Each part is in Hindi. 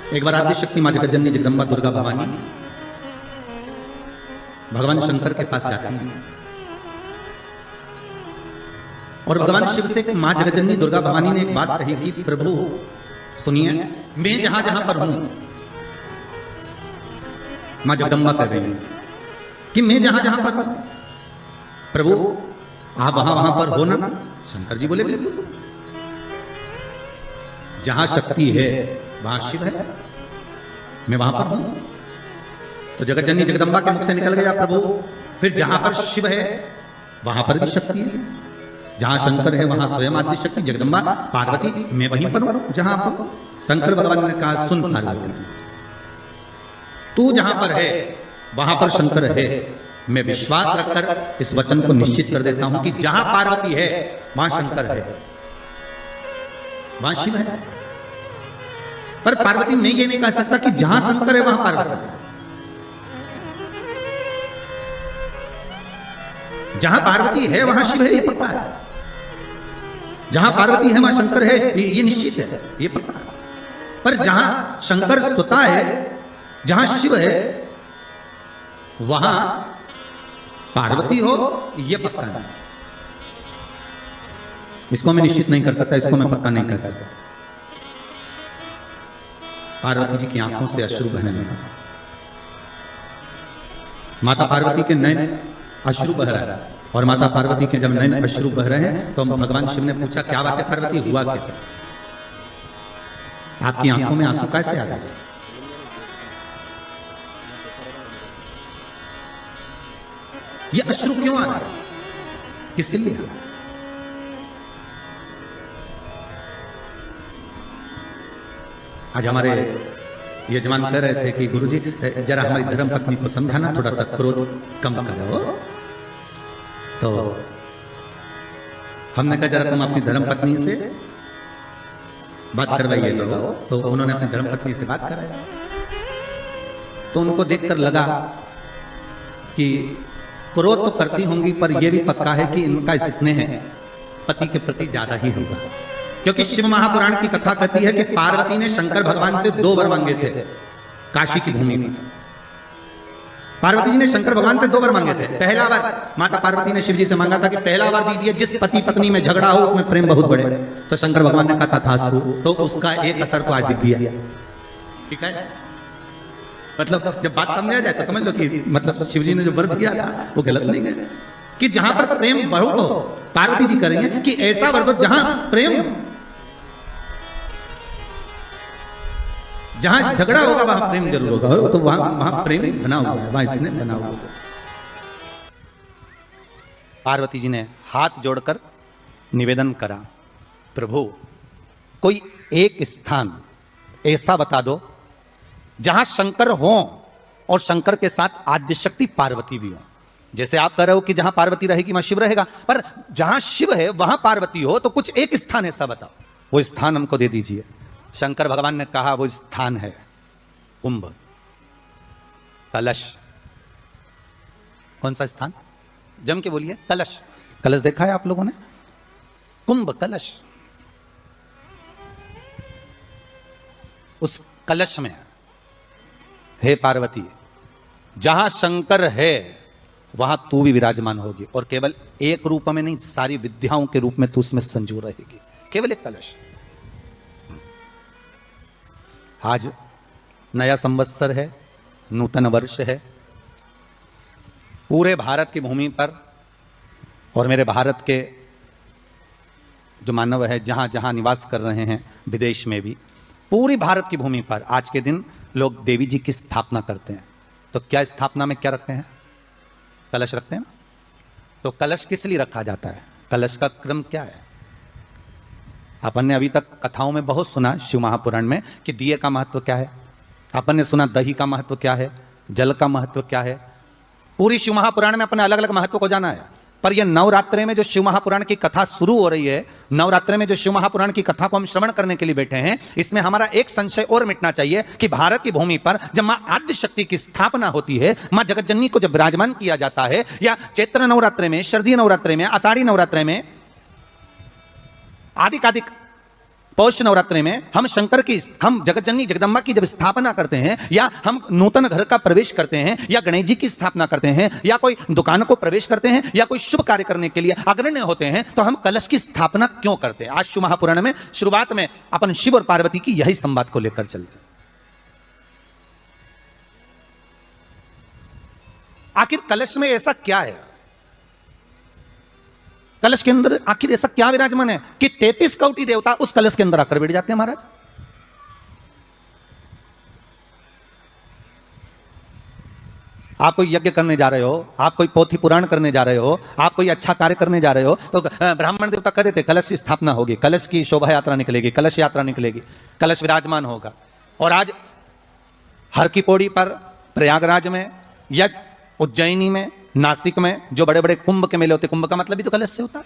एक बार आदि शक्ति मां जगतजननी जगदम्बा दुर्गा भवानी भगवान शंकर के पास जाती हैं और भगवान शिव से मां जगतजननी दुर्गा भवानी ने एक बात कही कि प्रभु सुनिए, मैं जहां जहां पर हूं, मां जगदम्बा कह रही है कि मैं जहां जहां पर हूं प्रभु आप वहां वहां पर हो ना। शंकर जी बोले बिल्कुल, जहां शक्ति है वहां शिव है, मैं वहां पर हूं। तो जगतजननी जगदम्बा के मुख से निकल गया प्रभु, फिर जहां पर शिव है वहां पर भी शक्ति है, जहां शंकर है वहां स्वयं आदि शक्ति जगदम्बा पार्वती, मैं वहीं पर हूं जहां पर। शंकर भगवान ने कहा सुन पार्वती, तू जहां पर है वहां पर शंकर है। मैं विश्वास रखकर इस वचन को निश्चित कर देता हूं कि जहां पार्वती है वहां शंकर है, वहां शिव है। पर पार्वती मैं ये नहीं कह सकता कि जहां शंकर है वहां पार्वती है। जहां पार्वती है वहां शिव है, ये पक्का है। जहां पार्वती है वहां शंकर है, ये निश्चित है, ये पक्का है। पर जहां शंकर स्वतः है, जहां शिव है, वहां पार्वती हो, ये पक्का है। इसको मैं निश्चित नहीं कर सकता, इसको मैं पक्का नहीं कर सकता। पार्वती जी की आंखों से अश्रु बहने लगा। माता पार्वती के नयन अश्रु बह रहा है और माता पार्वती के जब नयन अश्रु बह रहे हैं तो भगवान शिव ने पूछा क्या बात है पार्वती, हुआ क्या? आपकी आंखों में आंसू कैसे आ गए? ये अश्रु क्यों आ रहा है, किससे लिया? आज हमारे यजमान कह रहे थे कि गुरुजी जरा हमारी धर्म पत्नी को समझाना, थोड़ा सा क्रोध कम करो। तो हमने कहा जरा तुम अपनी धर्म पत्नी से बात करवाइए। तो उन्होंने अपनी धर्म पत्नी से बात कराई तो उनको देखकर लगा कि क्रोध तो करती होंगी पर यह भी पक्का है कि इनका स्नेह पति के प्रति ज्यादा ही होगा, क्योंकि शिव महापुराण की कथा कहती है कि पार्वती ने शंकर भगवान से 2 वर मांगे थे काशी की भूमि में। पार्वती जी ने शंकर भगवान से 2 वर मांगे थे। पहला वर माता पार्वती ने शिव जी से मांगा था कि पहला वर दीजिए जिस पति पत्नी में झगड़ा हो उसमें प्रेम बहुत बढ़े। तो शंकर भगवान ने कहा तथास्तु, तो उसका एक असर तो आज दिख गया। ठीक है, मतलब जब बात समझ आ जाए तो समझ लो कि मतलब शिव जी ने जो वर दिया था वो गलत नहीं है कि जहां पर प्रेम बहुत हो, पार्वती जी करेंगे कि ऐसा वर दो जहां प्रेम, जहां झगड़ा होगा वहां प्रेम जरूर होगा। तो वहां प्रेम बना हुआ है, वहां इसने बना हुआ है। पार्वती जी ने हाथ जोड़कर निवेदन करा, प्रभु कोई एक स्थान ऐसा बता दो जहां शंकर हो और शंकर के साथ आद्य शक्ति पार्वती भी हो। जैसे आप कह रहे हो कि जहां पार्वती रहेगी वहां शिव रहेगा, पर जहां शिव है वहां पार्वती हो, तो कुछ एक स्थान ऐसा बताओ, वो स्थान हमको दे दीजिए। शंकर भगवान ने कहा वो स्थान है कुंभ कलश। कौन सा स्थान? जम के बोलिए। कलश। कलश देखा है आप लोगों ने? कुंभ कलश, उस कलश में हे पार्वती जहां शंकर है वहां तू भी विराजमान होगी, और केवल एक रूप में नहीं, सारी विद्याओं के रूप में तू उसमें संजू रहेगी। केवल एक कलश। आज नया संवत्सर है, नूतन वर्ष है, पूरे भारत की भूमि पर और मेरे भारत के जो मानव है जहां जहां निवास कर रहे हैं, विदेश में भी, पूरी भारत की भूमि पर आज के दिन लोग देवी जी की स्थापना करते हैं। तो क्या स्थापना में क्या रखते हैं? कलश रखते हैं ना। तो कलश किस लिए रखा जाता है? कलश का क्रम क्या है? अपन ने अभी तक कथाओं में बहुत सुना शिव महापुराण में कि दिए का महत्व क्या है, अपन ने सुना दही का महत्व क्या है, जल का महत्व क्या है। पूरी शिव महापुराण में अपने अलग अलग महत्व को जाना है। पर यह नवरात्रे में जो शिव महापुराण की कथा शुरू हो रही है, नवरात्रे में जो शिव महापुराण की कथा को हम श्रवण करने के लिए बैठे हैं, इसमें हमारा एक संशय और मिटना चाहिए कि भारत की भूमि पर जब मां आद्य शक्ति की स्थापना होती है, मां जगतजननी को जब विराजमान किया जाता है, या चैत्र नवरात्रे में, शरदीय नवरात्रे में, आषाढ़ी नवरात्रे में, आदिकादिक पौष नवरात्रि में हम हम जगतजननी जगदम्बा की जब स्थापना करते हैं, या हम नूतन घर का प्रवेश करते हैं, या गणेश जी की स्थापना करते हैं, या कोई दुकान को प्रवेश करते हैं, या कोई शुभ कार्य करने के लिए अग्रण्य होते हैं, तो हम कलश की स्थापना क्यों करते हैं? आज शिव महापुराण में शुरुआत में अपन शिव और पार्वती की यही संवाद को लेकर चलते हैं। आखिर कलश में ऐसा क्या है? कलश के अंदर आखिर ऐसा क्या विराजमान है कि 33 कोटि देवता उस कलश के अंदर आकर बैठ जाते हैं? महाराज, आप कोई यज्ञ करने जा रहे हो, आप कोई पोथी पुराण करने जा रहे हो, आप कोई अच्छा कार्य करने जा रहे हो, तो ब्राह्मण देवता कह देते कलश की स्थापना होगी, कलश की शोभा यात्रा निकलेगी, कलश यात्रा निकलेगी, कलश विराजमान होगा। और आज हर की पौड़ी पर, प्रयागराज में या उज्जैनी में, नासिक में जो बड़े बड़े कुंभ के मेले होते, कुंभ का मतलब भी तो कलश से होता है।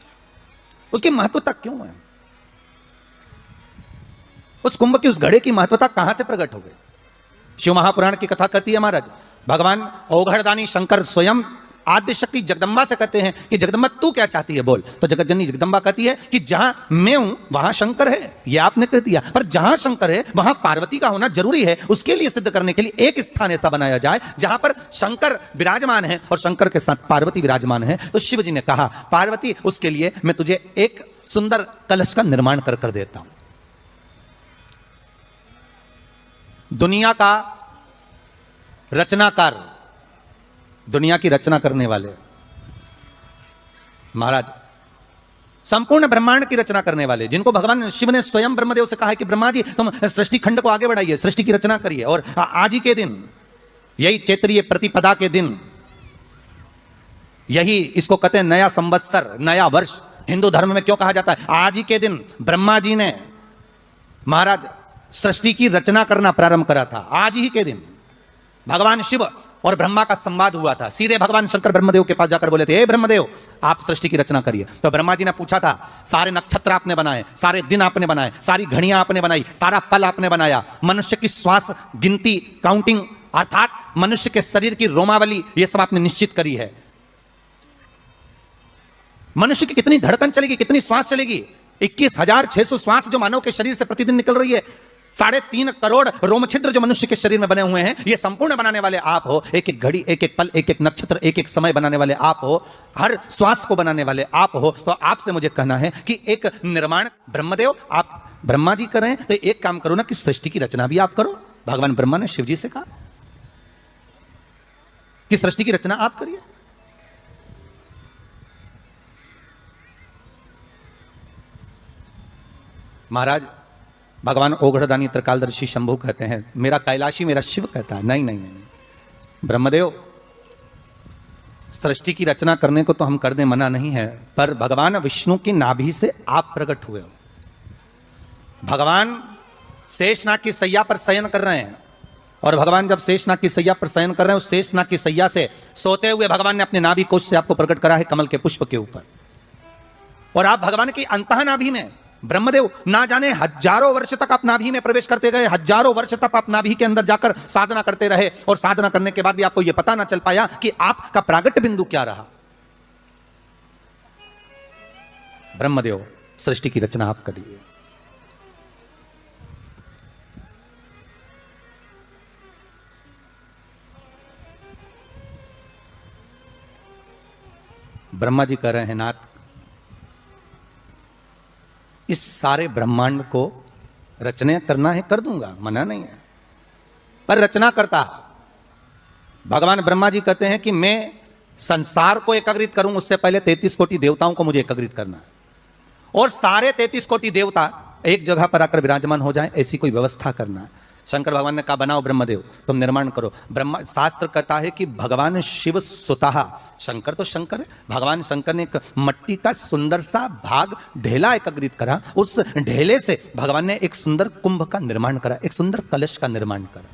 उसकी महत्वता क्यों है? उस कुंभ की, उस घड़े की महत्वता कहां से प्रकट हो गई? शिव महापुराण की कथा कहती है महाराज, भगवान औघड़दानी शंकर स्वयं आद्य शक्ति जगदम्बा से कहते हैं कि जगदम्बा तू क्या चाहती है बोल। तो जगतजननी जगदम्बा कहती है कि जहां मैं हूं वहां शंकर है, यह आपने कह दिया, पर जहां शंकर है वहां पार्वती का होना जरूरी है। उसके लिए सिद्ध करने के लिए एक स्थान ऐसा बनाया जाए जहां पर शंकर विराजमान है और शंकर के साथ पार्वती विराजमान है। तो शिव जी ने कहा, पार्वती उसके लिए मैं तुझे एक सुंदर कलश का निर्माण कर देता हूं। दुनिया का रचनाकार, दुनिया की रचना करने वाले महाराज, संपूर्ण ब्रह्मांड की रचना करने वाले, जिनको भगवान शिव ने स्वयं ब्रह्मदेव से कहा है कि ब्रह्मा जी तुम सृष्टि खंड को आगे बढ़ाइए, सृष्टि की रचना करिए। और आज ही के दिन, यही चैत्रीय प्रतिपदा के दिन, यही इसको कहते हैं नया संवत्सर, नया वर्ष। हिंदू धर्म में क्यों कहा जाता है? आज ही के दिन ब्रह्मा जी ने महाराज सृष्टि की रचना करना प्रारंभ करा था। आज ही के दिन भगवान शिव और ब्रह्मा का संवाद हुआ था। सीधे भगवान शंकर ब्रह्मदेव के पास जाकर बोले थे, हे ब्रह्मदेव आप सृष्टि की रचना करिए। तो ब्रह्मा जी ने पूछा था, सारे नक्षत्र आपने बनाए, सारे दिन आपने बनाए, सारी घड़ियां आपने बनाई, सारा पल आपने बनाया, मनुष्य की श्वास गिनती, काउंटिंग, अर्थात मनुष्य के शरीर की रोमावली, यह सब आपने निश्चित करी है। मनुष्य की कितनी धड़कन चलेगी, कितनी श्वास चलेगी, 21,600 श्वास जो मानव के शरीर से प्रतिदिन निकल रही है, 3.5 करोड़ रोमछिद्र जो मनुष्य के शरीर में बने हुए हैं, ये संपूर्ण बनाने वाले आप हो। एक एक घड़ी, एक एक पल, एक एक नक्षत्र, एक एक समय बनाने वाले आप हो, हर श्वास को बनाने वाले आप हो। तो आपसे मुझे कहना है कि एक निर्माण ब्रह्मदेव आप ब्रह्मा जी कर रहे हैं, तो एक काम करो ना कि सृष्टि की रचना भी आप करो। भगवान ब्रह्मा ने शिव जी से कहा कि सृष्टि की रचना आप करिए। महाराज भगवान ओघड़दानी त्रिकालदर्शी शंभु कहते हैं, मेरा कैलाशी मेरा शिव कहता है, नहीं नहीं नहीं ब्रह्मदेव, सृष्टि की रचना करने को तो हम कर दें, मना नहीं है, पर भगवान विष्णु की नाभि से आप प्रकट हुए हो। भगवान शेषनाग की सैया पर शयन कर रहे हैं, और भगवान जब शेषनाग की सैया पर शयन कर रहे हैं, उस शेषनाग की सैया से सोते हुए भगवान ने अपने नाभि कोश से आपको प्रकट करा है कमल के पुष्प के ऊपर। और आप भगवान की अंतः नाभि में, ब्रह्मदेव ना जाने हजारों वर्ष तक आप नाभि में प्रवेश करते गए, हजारों वर्ष तक आप नाभि के अंदर जाकर साधना करते रहे, और साधना करने के बाद भी आपको यह पता ना चल पाया कि आपका प्रागट्य बिंदु क्या रहा। ब्रह्मदेव सृष्टि की रचना आप करिए। ब्रह्मा जी कह रहे हैं, नाथ इस सारे ब्रह्मांड को रचना करना है, कर दूंगा, मना नहीं है, पर रचना करता भगवान ब्रह्मा जी कहते हैं कि मैं संसार को एकत्रित करूं, उससे पहले 33 कोटि देवताओं को मुझे एकत्रित करना है, और सारे 33 कोटि देवता एक जगह पर आकर विराजमान हो जाएं, ऐसी कोई व्यवस्था करना है। शंकर भगवान ने कहा, बनाओ ब्रह्मदेव, तुम निर्माण करो। ब्रह्मा, शास्त्र कहता है कि भगवान शिव स्वतः, शंकर तो शंकर है, भगवान शंकर ने एक मट्टी का सुंदर सा भाग ढेला एकत्रित करा, उस ढेले से भगवान ने एक सुंदर कुंभ का निर्माण करा, एक सुंदर कलश का निर्माण करा।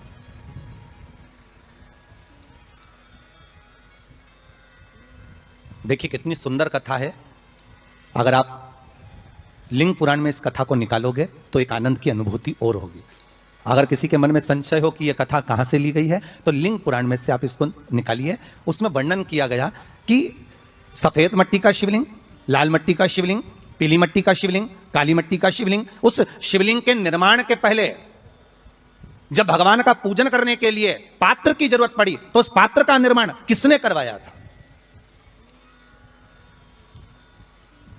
देखिए कितनी सुंदर कथा है। अगर आप लिंग पुराण में इस कथा को निकालोगे तो एक आनंद की अनुभूति और होगी। अगर किसी के मन में संशय हो कि यह कथा कहां से ली गई है, तो लिंग पुराण में से आप इसको निकालिए। उसमें वर्णन किया गया कि सफेद मट्टी का शिवलिंग, लाल मट्टी का शिवलिंग, पीली मट्टी का शिवलिंग, काली मट्टी का शिवलिंग। उस शिवलिंग के निर्माण के पहले जब भगवान का पूजन करने के लिए पात्र की जरूरत पड़ी तो उस पात्र का निर्माण किसने करवाया था?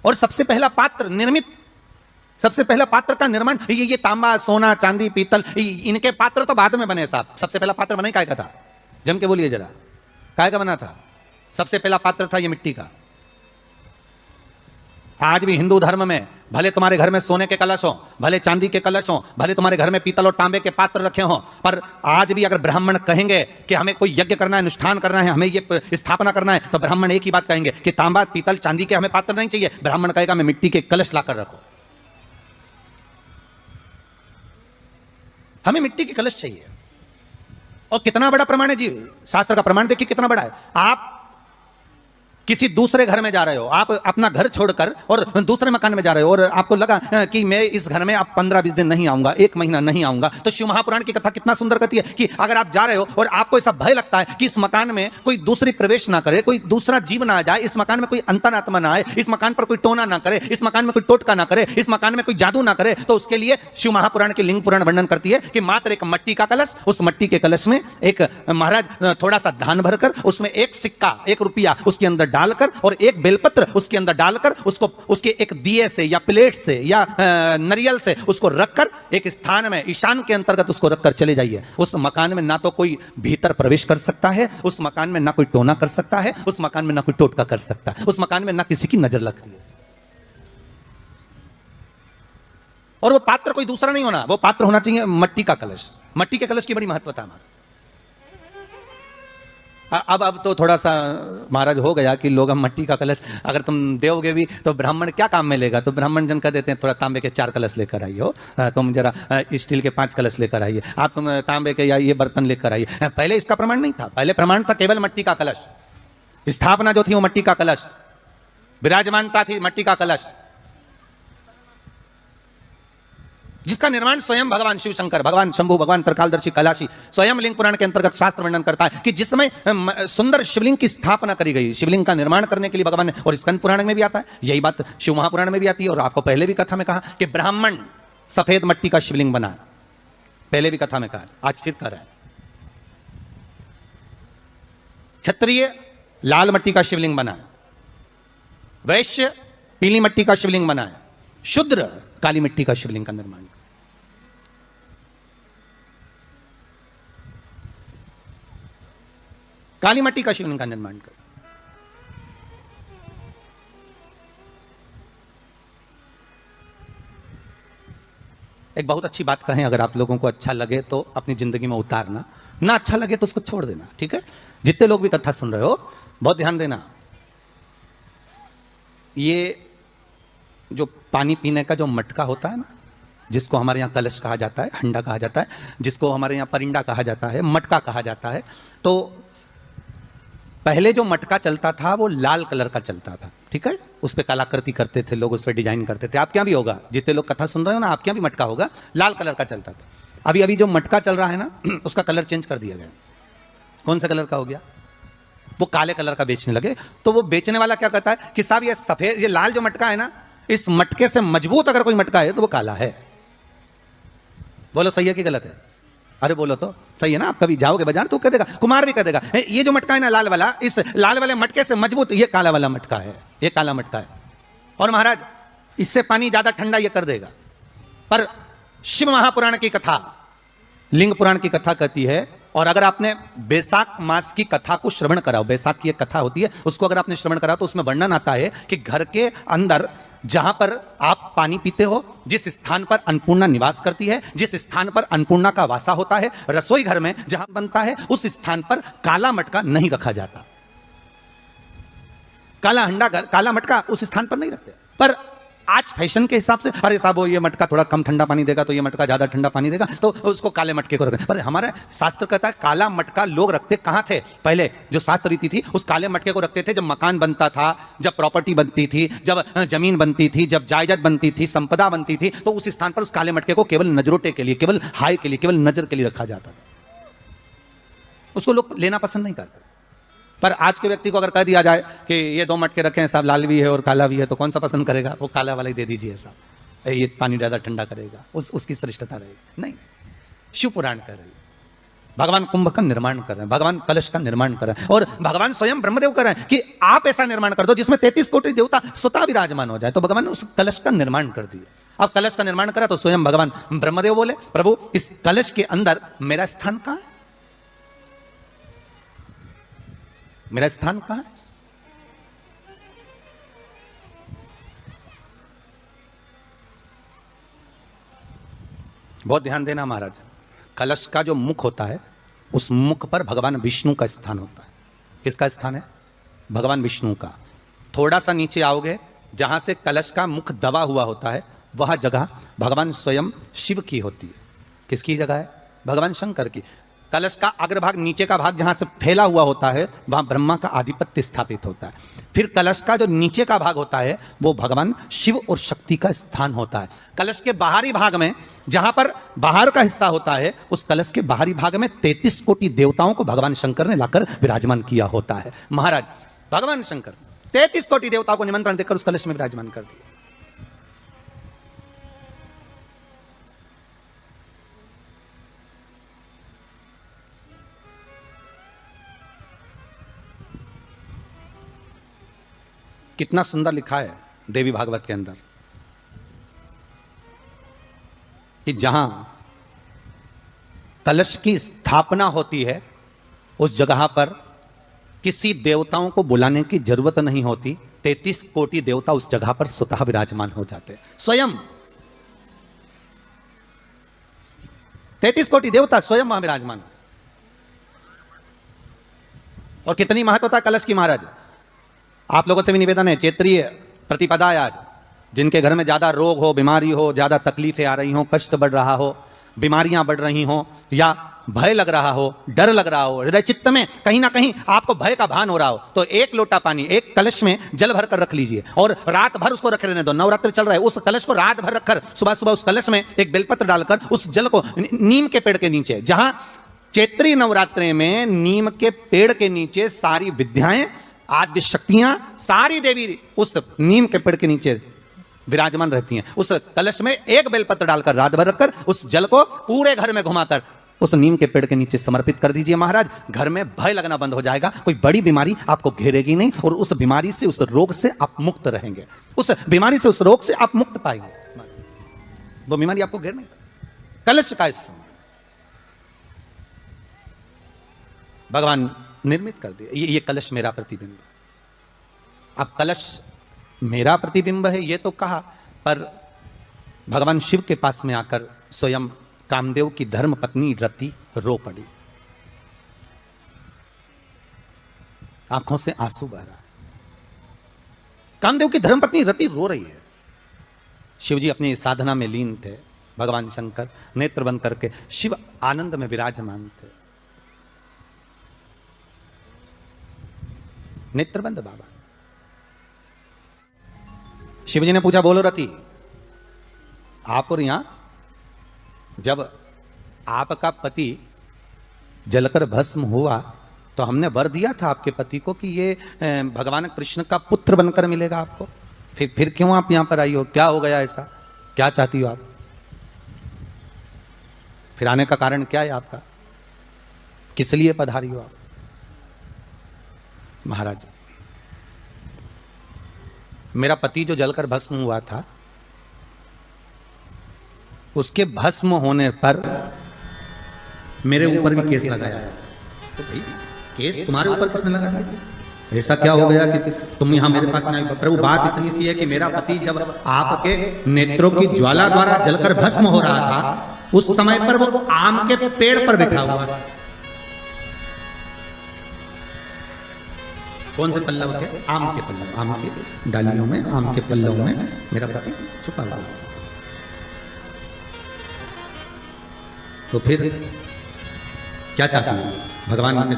और सबसे पहला पात्र निर्मित, सबसे पहला पात्र का निर्माण, ये तांबा, सोना, चांदी, पीतल, इनके पात्र तो बाद में बने साहब। सबसे पहला पात्र बना ही काय का था? जम के बोलिए जरा, काय का बना था? सबसे पहला पात्र था ये मिट्टी का। आज भी हिंदू धर्म में भले तुम्हारे घर में सोने के कलश हो, भले चांदी के कलश हो, भले तुम्हारे घर में पीतल और तांबे के पात्र रखे हो, पर आज भी अगर ब्राह्मण कहेंगे कि हमें कोई यज्ञ करना है, अनुष्ठान करना है, हमें ये स्थापना करना है, तो ब्राह्मण एक ही बात कहेंगे कि तांबा, पीतल, चांदी के हमें पात्र नहीं चाहिए। ब्राह्मण कहेगा हमें मिट्टी के कलश लाकर रखो, हमें मिट्टी के कलश चाहिए। और कितना बड़ा प्रमाण है जी, शास्त्र का प्रमाण देखिए कितना बड़ा है। आप किसी दूसरे घर में जा रहे हो, आप अपना घर छोड़कर और दूसरे मकान में जा रहे हो, और आपको लगा कि मैं इस घर में अब 15-20 दिन नहीं आऊंगा, 1 महीना नहीं आऊंगा, तो शिव महापुराण की कथा कितना सुंदर कहती है कि अगर आप जा रहे हो और आपको ऐसा भय लगता है कि इस मकान में कोई दूसरी प्रवेश ना करे, कोई दूसरा जीव ना आ जाए, इस मकान में कोई अंतरात्मा ना आए, इस मकान पर कोई टोना ना करे, इस मकान में कोई टोटका ना करे, इस मकान में कोई जादू ना करे, तो उसके लिए शिव महापुराण की लिंग पुराण वर्णन करती है कि मात्र एक मट्टी का कलश, उस मट्टी के कलश में एक महाराज थोड़ा सा धान भरकर, उसमें एक सिक्का, 1 रुपया उसके अंदर डालकर और एक बेलपत्र उसके अंदर डालकर उसको उसके एक दिए से या प्लेट से या नरियल से उसको रखकर एक स्थान में ईशान के अंतर्गत उसको रखकर चले जाइए। उस मकान में ना तो कोई भीतर प्रवेश कर सकता है, उस मकान में ना कोई टोना कर सकता है, उस मकान में ना कोई टोटका कर सकता है, उस मकान में ना किसी की नजर लगती है। और वो पात्र कोई दूसरा नहीं होना, वो पात्र होना चाहिए मट्टी का कलश। मट्टी के कलश की बड़ी महत्वता है। अब तो थोड़ा सा महाराज हो गया कि लोग हम मट्टी का कलश अगर तुम दोगे भी तो ब्राह्मण क्या काम में लेगा, तो ब्राह्मण जन कह देते हैं थोड़ा तांबे के 4 कलश लेकर आइए हो, तुम जरा स्टील के 5 कलश लेकर आइए, आप तुम तांबे के या ये बर्तन लेकर आइए। पहले इसका प्रमाण नहीं था, पहले प्रमाण था केवल मट्टी का कलश। स्थापना जो थी वो मट्टी का कलश, विराजमानता थी मट्टी का कलश, जिसका निर्माण स्वयं भगवान शिव शंकर, भगवान शंभु, भगवान त्रिकालदर्शी, कैलाशी स्वयं लिंग पुराण के अंतर्गत शास्त्र वर्णन करता है कि जिसमें सुंदर शिवलिंग की स्थापना करी गई। शिवलिंग का निर्माण करने के लिए भगवान ने, और स्कंद पुराण में भी आता है यही बात, शिव महापुराण में भी आती है, और आपको पहले भी कथा में कहा कि ब्राह्मण सफेद मट्टी का शिवलिंग बना, पहले भी कथा में कहा, आज फिर कह रहा है। क्षत्रिय लाल मट्टी का शिवलिंग बना, वैश्य पीली मट्टी का शिवलिंग बना, शूद्र काली मिट्टी का शिवलिंग का निर्माण। काली मट्टी का शिवलिंग का निर्माण कर। एक बहुत अच्छी बात कहें, अगर आप लोगों को अच्छा लगे तो अपनी जिंदगी में उतारना, ना अच्छा लगे तो उसको छोड़ देना, ठीक है? जितने लोग भी कथा सुन रहे हो बहुत ध्यान देना। ये जो पानी पीने का जो मटका होता है ना, जिसको हमारे यहाँ कलश कहा जाता है, हंडा कहा जाता है, जिसको हमारे यहाँ परिंडा कहा जाता है, मटका कहा जाता है, तो पहले जो मटका चलता था वो लाल कलर का चलता था, ठीक है? उस पर कलाकृति करते थे लोग, उस पर डिजाइन करते थे। आपके यहाँ भी होगा, जितने लोग कथा सुन रहे हो ना, आपके यहाँ भी मटका होगा, लाल कलर का चलता था। अभी अभी जो मटका चल रहा है ना, उसका कलर चेंज कर दिया गया। कौन सा कलर का हो गया? वो काले कलर का बेचने लगे। तो वो बेचने वाला क्या कहता है कि साहब ये सफेद, ये लाल जो मटका है ना, इस मटके से मजबूत अगर कोई मटका है तो वो काला है। बोलो सही है कि गलत है? अरे बोलो तो सही है ना। आप कभी जाओगे बाजार तो कह देगा, कुमार भी कह देगा, ये जो मटका है ना लाल वाला, इस लाल वाले मटके से मजबूत ये काला वाला मटका है, ये काला मटका है। और महाराज इससे पानी ज्यादा ठंडा ये कर देगा। पर शिव महापुराण की कथा, लिंग पुराण की कथा कहती है, और अगर आपने बैसाख मास की कथा को श्रवण कराओ, बैसाख की एक कथा होती है, उसको अगर आपने श्रवण करा तो उसमें वर्णन आता है कि घर के अंदर जहां पर आप पानी पीते हो, जिस स्थान पर अन्नपूर्णा निवास करती है, जिस स्थान पर अन्नपूर्णा का वासा होता है, रसोई घर में जहां बनता है, उस स्थान पर काला मटका नहीं रखा जाता। काला हंडा, काला मटका उस स्थान पर नहीं रखते। पर आज फैशन के हिसाब से, अरे साहब ये मटका थोड़ा कम ठंडा पानी देगा तो ये मटका ज्यादा ठंडा पानी देगा, तो उसको काले मटके को रखें। पर हमारा शास्त्र कहता है काला मटका लोग रखते कहां थे? पहले जो शास्त्र रीति थी, उस काले मटके को रखते थे जब मकान बनता था, जब प्रॉपर्टी बनती थी, जब जमीन बनती थी, जब जायदाद बनती थी, संपदा बनती थी, तो उस स्थान पर उस काले मटके को केवल नजरोटे के लिए, केवल हाय के लिए, केवल नजर के लिए रखा जाता था। उसको लोग लेना पसंद नहीं करते। पर आज के व्यक्ति को अगर कह दिया जाए कि ये 2 मटके रखे हैं साहब, लाल भी है और काला भी है, तो कौन सा पसंद करेगा? वो काला वाला ही दे दीजिए साहब, ये पानी ज़्यादा ठंडा करेगा, उसकी श्रेष्ठता रहेगी। नहीं, शिव पुराण कह रहे हैं, भगवान कुंभ का निर्माण कर रहे हैं, भगवान कलश का निर्माण कर रहे हैं, और भगवान स्वयं ब्रह्मदेव कर रहे हैं कि आप ऐसा निर्माण कर दो जिसमें 33 कोटि देवता स्वतः विराजमान हो जाए। तो भगवान ने उस कलश का निर्माण कर दिया। अब कलश का निर्माण करा तो स्वयं भगवान ब्रह्मदेव बोले, प्रभु इस कलश के अंदर मेरा स्थान कहां है? मेरा स्थान कहां है? बहुत ध्यान देना महाराज, कलश का जो मुख होता है उस मुख पर भगवान विष्णु का स्थान होता है। किसका स्थान है? भगवान विष्णु का। थोड़ा सा नीचे आओगे, जहां से कलश का मुख दबा हुआ होता है, वह जगह भगवान स्वयं शिव की होती है। किसकी जगह है? भगवान शंकर की। कलश का अग्रभाग, नीचे का भाग जहां से फैला हुआ होता है, वहां ब्रह्मा का आधिपत्य स्थापित होता है। फिर कलश का जो नीचे का भाग होता है वो भगवान शिव और शक्ति का स्थान होता है। कलश के बाहरी भाग में, जहां पर बाहर का हिस्सा होता है, उस कलश के बाहरी भाग में 33 कोटि देवताओं को भगवान शंकर ने लाकर विराजमान किया होता है। महाराज भगवान शंकर 33 कोटि देवताओं को निमंत्रण देकर उस कलश में विराजमान कर दिया। कितना सुंदर लिखा है देवी भागवत के अंदर कि जहां कलश की स्थापना होती है उस जगह पर किसी देवताओं को बुलाने की जरूरत नहीं होती। 33 कोटि देवता उस जगह पर स्वतः विराजमान हो जाते हैं। स्वयं 33 कोटि देवता स्वयं वहां विराजमान। और कितनी महत्वता कलश की महाराज। आप लोगों से भी निवेदन है, चैत्रीय प्रतिपदा है आज, जिनके घर में ज़्यादा रोग हो, बीमारी हो, ज़्यादा तकलीफें आ रही हो, कष्ट बढ़ रहा हो, बीमारियां बढ़ रही हो, या भय लग रहा हो, डर लग रहा हो, हृदय चित्त में कहीं ना कहीं आपको भय का भान हो रहा हो, तो 1 लोटा पानी, एक कलश में जल भर कर रख लीजिए और रात भर उसको रख रहने दो। नवरात्र चल रहा है, उस कलश को रात भर रखकर सुबह सुबह उस कलश में एक बेलपत्र डालकर उस जल को नीम के पेड़ के नीचे, जहां चैत्री नवरात्रि में नीम के पेड़ के नीचे सारी विद्याएं, आद्य शक्तियां, सारी देवी उस नीम के पेड़ के नीचे विराजमान रहती हैं। उस कलश में एक बेलपत्र डालकर रात भर रखकर उस जल को पूरे घर में घुमाकर उस नीम के पेड़ के नीचे समर्पित कर दीजिए महाराज। घर में भय लगना बंद हो जाएगा, कोई बड़ी बीमारी आपको घेरेगी नहीं और उस बीमारी से, उस रोग से आप मुक्त रहेंगे। उस बीमारी से, उस रोग से आप मुक्त पाएंगे, वो बीमारी आपको घेर नहीं। कलश का इस भगवान निर्मित कर दिया। ये कलश मेरा प्रतिबिंब। अब कलश मेरा प्रतिबिंब है ये तो कहा, पर भगवान शिव के पास में आकर स्वयं कामदेव की धर्म पत्नी रति रो पड़ी, आंखों से आंसू बह रहा है। कामदेव की धर्म पत्नी रति रो रही है। शिव जी अपनी साधना में लीन थे, भगवान शंकर नेत्र बंद करके शिव आनंद में विराजमान थे। नेत्रबंद बाबा। शिवजी ने पूछा, बोलो रति, आप और यहां जब आपका पति जलकर भस्म हुआ तो हमने वर दिया था आपके पति को कि ये भगवान कृष्ण का पुत्र बनकर मिलेगा आपको, फिर क्यों आप यहां पर आई हो? क्या हो गया ऐसा? क्या चाहती हो आप? फिर आने का कारण क्या है आपका? किस लिए पधारी हो आप? महाराज, मेरा पति जो जलकर भस्म हुआ था, उसके भस्म होने पर मेरे ऊपर भी केस लगाया। तो भाई केस तुम्हारे ऊपर किसने लगा दिया? ऐसा क्या हो गया कि तुम यहां मेरे पास नहीं? प्रभु बात इतनी सी है कि मेरा पति जब आपके नेत्रों की ज्वाला द्वारा जलकर भस्म हो रहा था, उस समय पर वो आम के पेड़ पर बैठा हुआ था। कौन से पल्लव थे? आम के पल्लव, आम के डालियों में, आम के पल्लव में मेरा पति छुपा हुआ। तो फिर क्या चाहती हूँ? भगवान से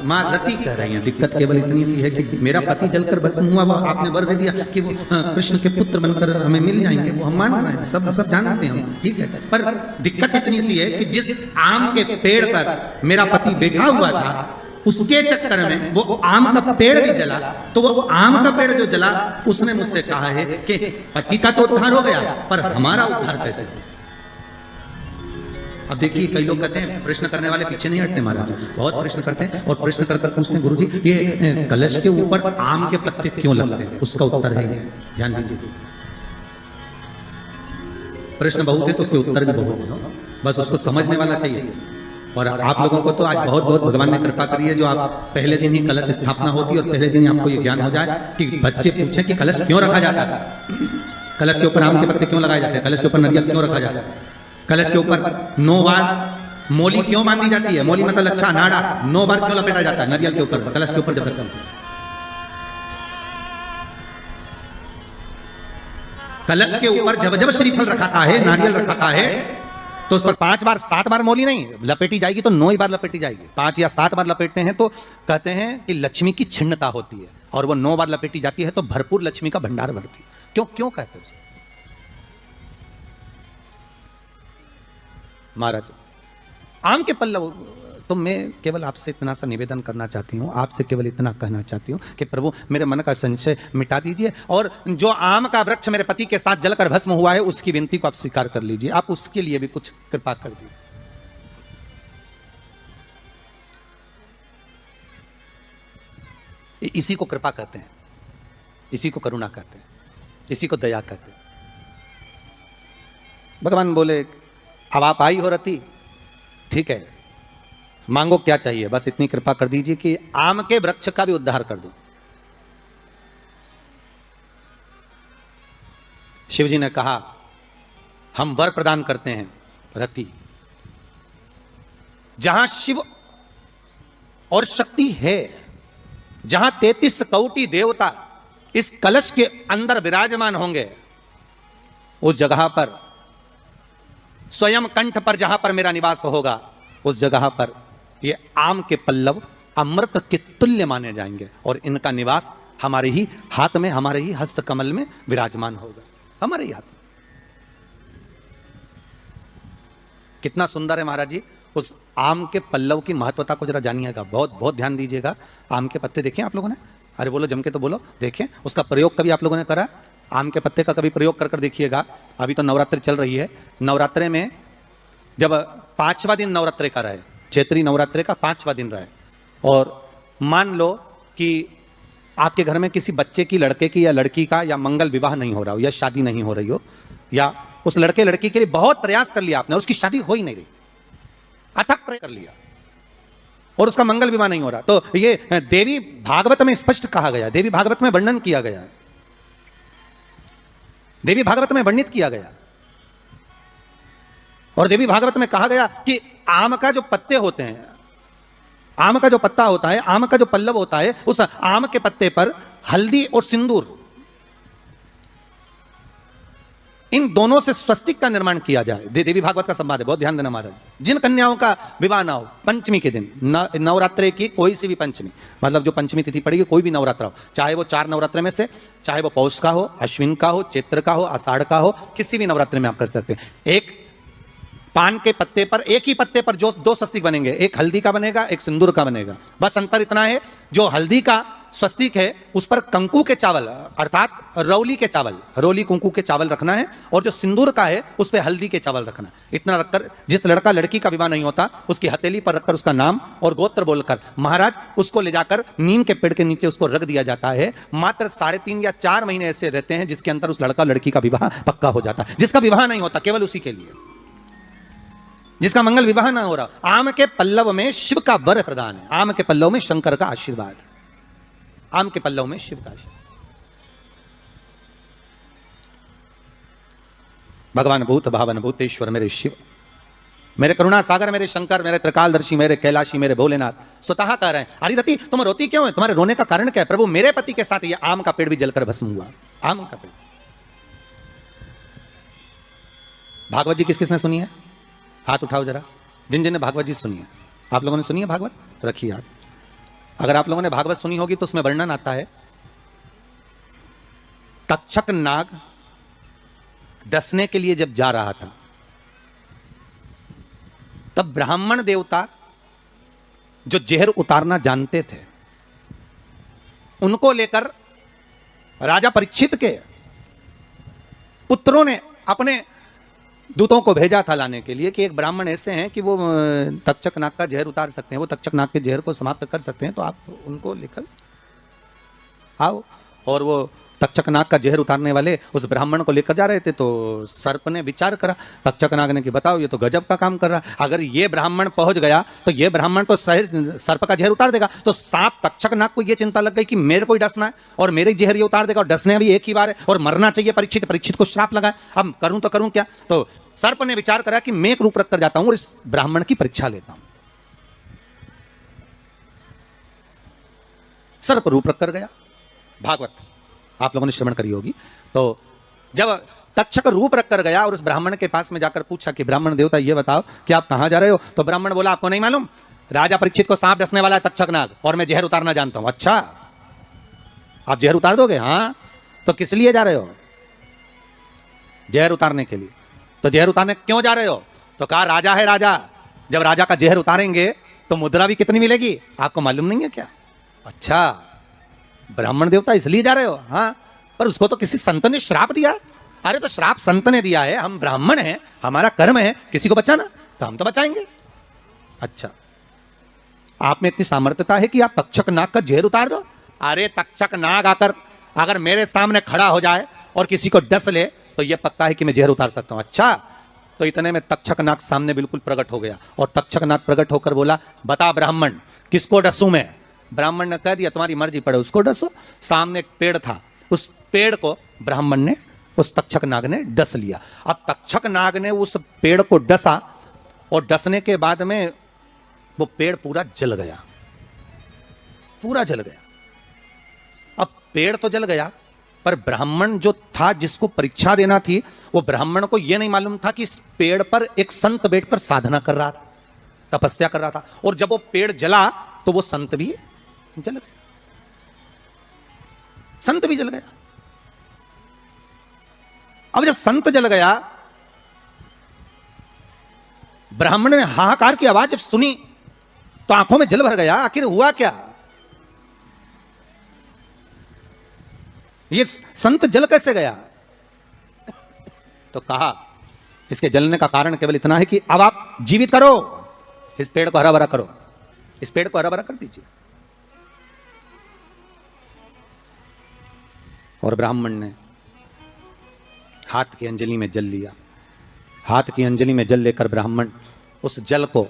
मां रति कह रही हैं, दिक्कत केवल इतनी सी है कि मेरा पति जलकर भस्म हुआ, वो आपने वर दे दिया कि वो कृष्ण के पुत्र बनकर हमें मिल जाएंगे। वो हम मान रहे हैं, सब जानते हैं हम, ठीक है, पर दिक्कत इतनी सी है कि जिस आम के पेड़ पर मेरा पति बैठा हुआ था, उसके चक्कर में वो आम का पेड़ भी जला। तो वो आम का पेड़ जो जला, उसने मुझसे कहा है कि पति का तो उद्धार हो गया, पर हमारा उद्धार कैसे? अब देखिए, कई लोग कहते हैं प्रश्न करने वाले पीछे नहीं हटते महाराज, बहुत प्रश्न करते हैं और प्रश्न कर पूछते हैं, गुरुजी ये कलश के ऊपर आम के पत्ते क्यों लगते हैं? उसका उत्तर है, ध्यान दीजिए। प्रश्न बहुत है तो उसके उत्तर भी बहुत है, बस उसको समझने वाला चाहिए। और आप लोगों को तो आज बहुत बहुत भगवान ने कृपा करी है, जो आप पहले दिन ही कलश स्थापना होती है और पहले दिन ही आपको ये ज्ञान हो जाए कि बच्चे पूछे कि कलश क्यों रखा जाता है, कलश के ऊपर आम के पत्ते क्यों लगाए जाते हैं, कलश के ऊपर नारियल क्यों रखा जाता है, कलश के ऊपर 9 बार मोली क्यों बांधी जाती है, मोली मतलब अच्छा नाड़ा 9 बार क्यों लपेटा जाता है नारियल के ऊपर, कलश के ऊपर जब रखते हैं। कलश के ऊपर जब जब श्रीफल रखाता है, नारियल रखाता है, तो उस पर 5 बार 7 बार मोली नहीं लपेटी जाएगी, तो 9 ही बार लपेटी जाएगी। 5 या 7 बार लपेटते हैं तो कहते हैं कि लक्ष्मी की छिन्नता होती है, और वो 9 बार लपेटी जाती है तो भरपूर लक्ष्मी का भंडार भरती है। क्यों क्यों कहते हैं उसे? महाराज आम के पल्लव, तो मैं केवल आपसे इतना सा निवेदन करना चाहती हूँ, आपसे केवल इतना कहना चाहती हूँ कि प्रभु मेरे मन का संशय मिटा दीजिए, और जो आम का वृक्ष मेरे पति के साथ जलकर भस्म हुआ है उसकी विनती को आप स्वीकार कर लीजिए, आप उसके लिए भी कुछ कृपा कर दीजिए। इसी को कृपा कहते हैं, इसी को करुणा कहते हैं, इसी को दया कहते हैं। भगवान बोले अब आप आई हो रति, ठीक है, मांगो क्या चाहिए, बस इतनी कृपा कर दीजिए कि आम के वृक्ष का भी उद्धार कर दो। शिव जी ने कहा हम वर प्रदान करते हैं रति, जहां शिव और शक्ति है, जहां 33 कोटि देवता इस कलश के अंदर विराजमान होंगे, उस जगह पर स्वयं कंठ पर जहां पर मेरा निवास होगा, उस जगह पर ये आम के पल्लव अमृत के तुल्य माने जाएंगे, और इनका निवास हमारे ही हाथ में, हमारे ही हस्त कमल में विराजमान होगा, हमारे ही हाथ में। कितना सुंदर है महाराज जी। उस आम के पल्लव की महत्वता को जरा जानिएगा, बहुत बहुत ध्यान दीजिएगा। आम के पत्ते देखें आप लोगों ने, अरे बोलो जम के तो बोलो, देखें उसका प्रयोग कभी आप लोगों ने करा? आम के पत्ते का कभी प्रयोग कर देखिएगा। अभी तो नवरात्रि चल रही है, नवरात्रे में जब 5वां दिन नवरात्रे का रहे, चैत्री नवरात्रे का 5वां दिन रहे, और मान लो कि आपके घर में किसी बच्चे की, लड़के की या लड़की का या मंगल विवाह नहीं हो रहा हो, या शादी नहीं हो रही हो, या उस लड़के लड़की के लिए बहुत प्रयास कर लिया आपने, उसकी शादी हो ही नहीं रही, अथक प्रयास कर लिया और उसका मंगल विवाह नहीं हो रहा, तो ये देवी भागवत में स्पष्ट कहा गया, देवी भागवत में वर्णन किया गया, देवी भागवत में वर्णित किया गया, और देवी भागवत में कहा गया कि आम का जो पत्ते होते हैं, आम का जो पत्ता होता है, आम का जो पल्लव होता है, उस आम के पत्ते पर हल्दी और सिंदूर, इन दोनों से स्वस्तिक का निर्माण किया जाए। देवी भागवत का संवाद है, बहुत ध्यान देना महाराज। जिन कन्याओं का विवाह ना हो पंचमी के दिन, नवरात्रे की कोई सी भी पंचमी, मतलब जो पंचमी तिथि पड़ेगी, कोई भी नवरात्रा हो, चाहे वो 4 नवरात्रे में से, चाहे वो पौष का हो, अश्विन का हो, चैत्र का हो, आषाढ़ का हो, किसी भी नवरात्रे में आप कर सकते हैं। एक पान के पत्ते पर, एक ही पत्ते पर जो 2 स्वस्तिक बनेंगे, एक हल्दी का बनेगा, एक सिंदूर का बनेगा। बस अंतर इतना है, जो हल्दी का स्वस्तिक है उस पर कंकु के चावल, अर्थात रौली के चावल, रौली कुंकू के चावल रखना है, और जो सिंदूर का है उस पर हल्दी के चावल रखना है। इतना रखकर जिस लड़का लड़की का विवाह नहीं होता, उसकी हथेली पर रखकर उसका नाम और गोत्र बोलकर महाराज उसको ले जाकर नीम के पेड़ के नीचे उसको रख दिया जाता है। मात्र 3.5 या 4 महीने ऐसे रहते हैं जिसके अंदर उस लड़का लड़की का विवाह पक्का हो जाता है। जिसका विवाह नहीं होता केवल उसी के लिए, जिसका मंगल विवाह ना हो रहा। आम के पल्लव में शिव का वर प्रदान है, आम के पल्लव में शंकर का आशीर्वाद, आम के पल्लव में शिव का आशीर्वाद। भगवान भूत भावन भूतेश्वर मेरे शिव, मेरे करुणा सागर, मेरे शंकर, मेरे त्रिकालदर्शी, मेरे कैलाशी, मेरे भोलेनाथ स्वतः कह रहे हैं, अरे रति तुम रोती क्यों है, तुम्हारे रोने का कारण क्या है? प्रभु मेरे पति के साथ ये आम का पेड़ भी जलकर भस्म हुआ, आम का पेड़। भागवत जी किस किसने सुनी है? हाथ उठाओ जरा, जिन जिन ने भागवत जी सुनी है। आप लोगों ने सुनी है भागवत? रखिए हाथ। अगर आप लोगों ने भागवत सुनी होगी तो उसमें वर्णन आता है, तक्षक नाग डसने के लिए जब जा रहा था, तब ब्राह्मण देवता जो जहर उतारना जानते थे, उनको लेकर राजा परीक्षित के पुत्रों ने अपने दूतों को भेजा था लाने के लिए कि एक ब्राह्मण ऐसे हैं कि वो तक्षक नाग का जहर उतार सकते हैं, वो तक्षक नाग के जहर को समाप्त कर सकते हैं, तो आप उनको लेकर आओ। और वो तक्षक नाग का जहर उतारने वाले उस ब्राह्मण को लेकर जा रहे थे। तो सर्प ने विचार करा, तक्षक नाग ने कि बताओ ये तो गजब का काम कर रहा है, अगर ये ब्राह्मण पहुंच गया तो ये ब्राह्मण तो सर्प का जहर उतार देगा। तो सांप तक्षक नाग को ये चिंता लग गई कि मेरे को ही डसना है और मेरे जहर ये उतार देगा, और डसने भी एक ही बार है और मरना चाहिए परीक्षित, परीक्षित को श्राप लगा, अब करूं तो करूं क्या। तो सर्प ने विचार करा कि मैं एक रूप रख कर जाता हूं और इस ब्राह्मण की परीक्षा लेता हूं। सर्प रूप रख कर गया, भागवत आप लोगों ने श्रवण करी होगी। तो जब तक्षक रूप रख कर गया और उस ब्राह्मण के पास में जाकर पूछा कि ब्राह्मण देवता ये बताओ कि आप कहां जा रहे हो, तो ब्राह्मण बोला आपको नहीं मालूम, राजा परीक्षित को सांप डसने वाला है तक्षक नाग, और मैं जहर उतारना जानता हूं। अच्छा, आप जहर उतार दोगे? हाँ। तो किस लिए जा रहे हो? जहर उतारने के लिए। तो जहर उतारने क्यों जा रहे हो? तो कहा राजा है राजा, जब राजा का जहर उतारेंगे तो मुद्रा भी कितनी मिलेगी, आपको मालूम नहीं है क्या? अच्छा, ब्राह्मण देवता इसलिए जा रहे हो? हाँ। पर उसको तो किसी संत ने श्राप दिया। अरे तो श्राप संत ने दिया है, हम ब्राह्मण हैं, हमारा कर्म है किसी को बचाना, तो हम तो बचाएंगे। अच्छा, आप में इतनी सामर्थ्यता है कि आप तक्षक नाग का जहर उतार दो? अरे तक्षक नाग आकर अगर मेरे सामने खड़ा हो जाए और किसी को डस ले तो यह पक्का है कि मैं जहर उतार सकता हूं। अच्छा, तो इतने में तक्षक नाग सामने बिल्कुल प्रकट हो गया और तक्षक नाग प्रकट होकर बोला बता ब्राह्मण किसको डसूं मैं? ब्राह्मण ने कह दिया तुम्हारी मर्जी पड़े उसको डसो। सामने एक पेड़ था, उस पेड़ को ब्राह्मण ने, उस तक्षक नाग ने डस लिया। अब तक्षक नाग ने उस पेड़ को डसा और डसने के बाद में वो पेड़ पूरा जल गया, पूरा जल गया। अब पेड़ तो जल गया, पर ब्राह्मण जो था जिसको परीक्षा देना थी, वो ब्राह्मण को यह नहीं मालूम था कि इस पेड़ पर एक संत बैठकर साधना कर रहा था, तपस्या कर रहा था। और जब वो पेड़ जला तो वो संत भी जल गया, संत भी जल गया। अब जब संत जल गया, ब्राह्मण ने हाहाकार की आवाज जब सुनी तो आंखों में जल भर गया। आखिर हुआ क्या? ये संत जल कैसे गया? तो कहा इसके जलने का कारण केवल इतना है कि अब आप जीवित करो, इस पेड़ को हरा भरा करो, इस पेड़ को हरा भरा कर दीजिए। और ब्राह्मण ने हाथ की अंजलि में जल लिया। हाथ की अंजलि में जल लेकर ब्राह्मण उस जल को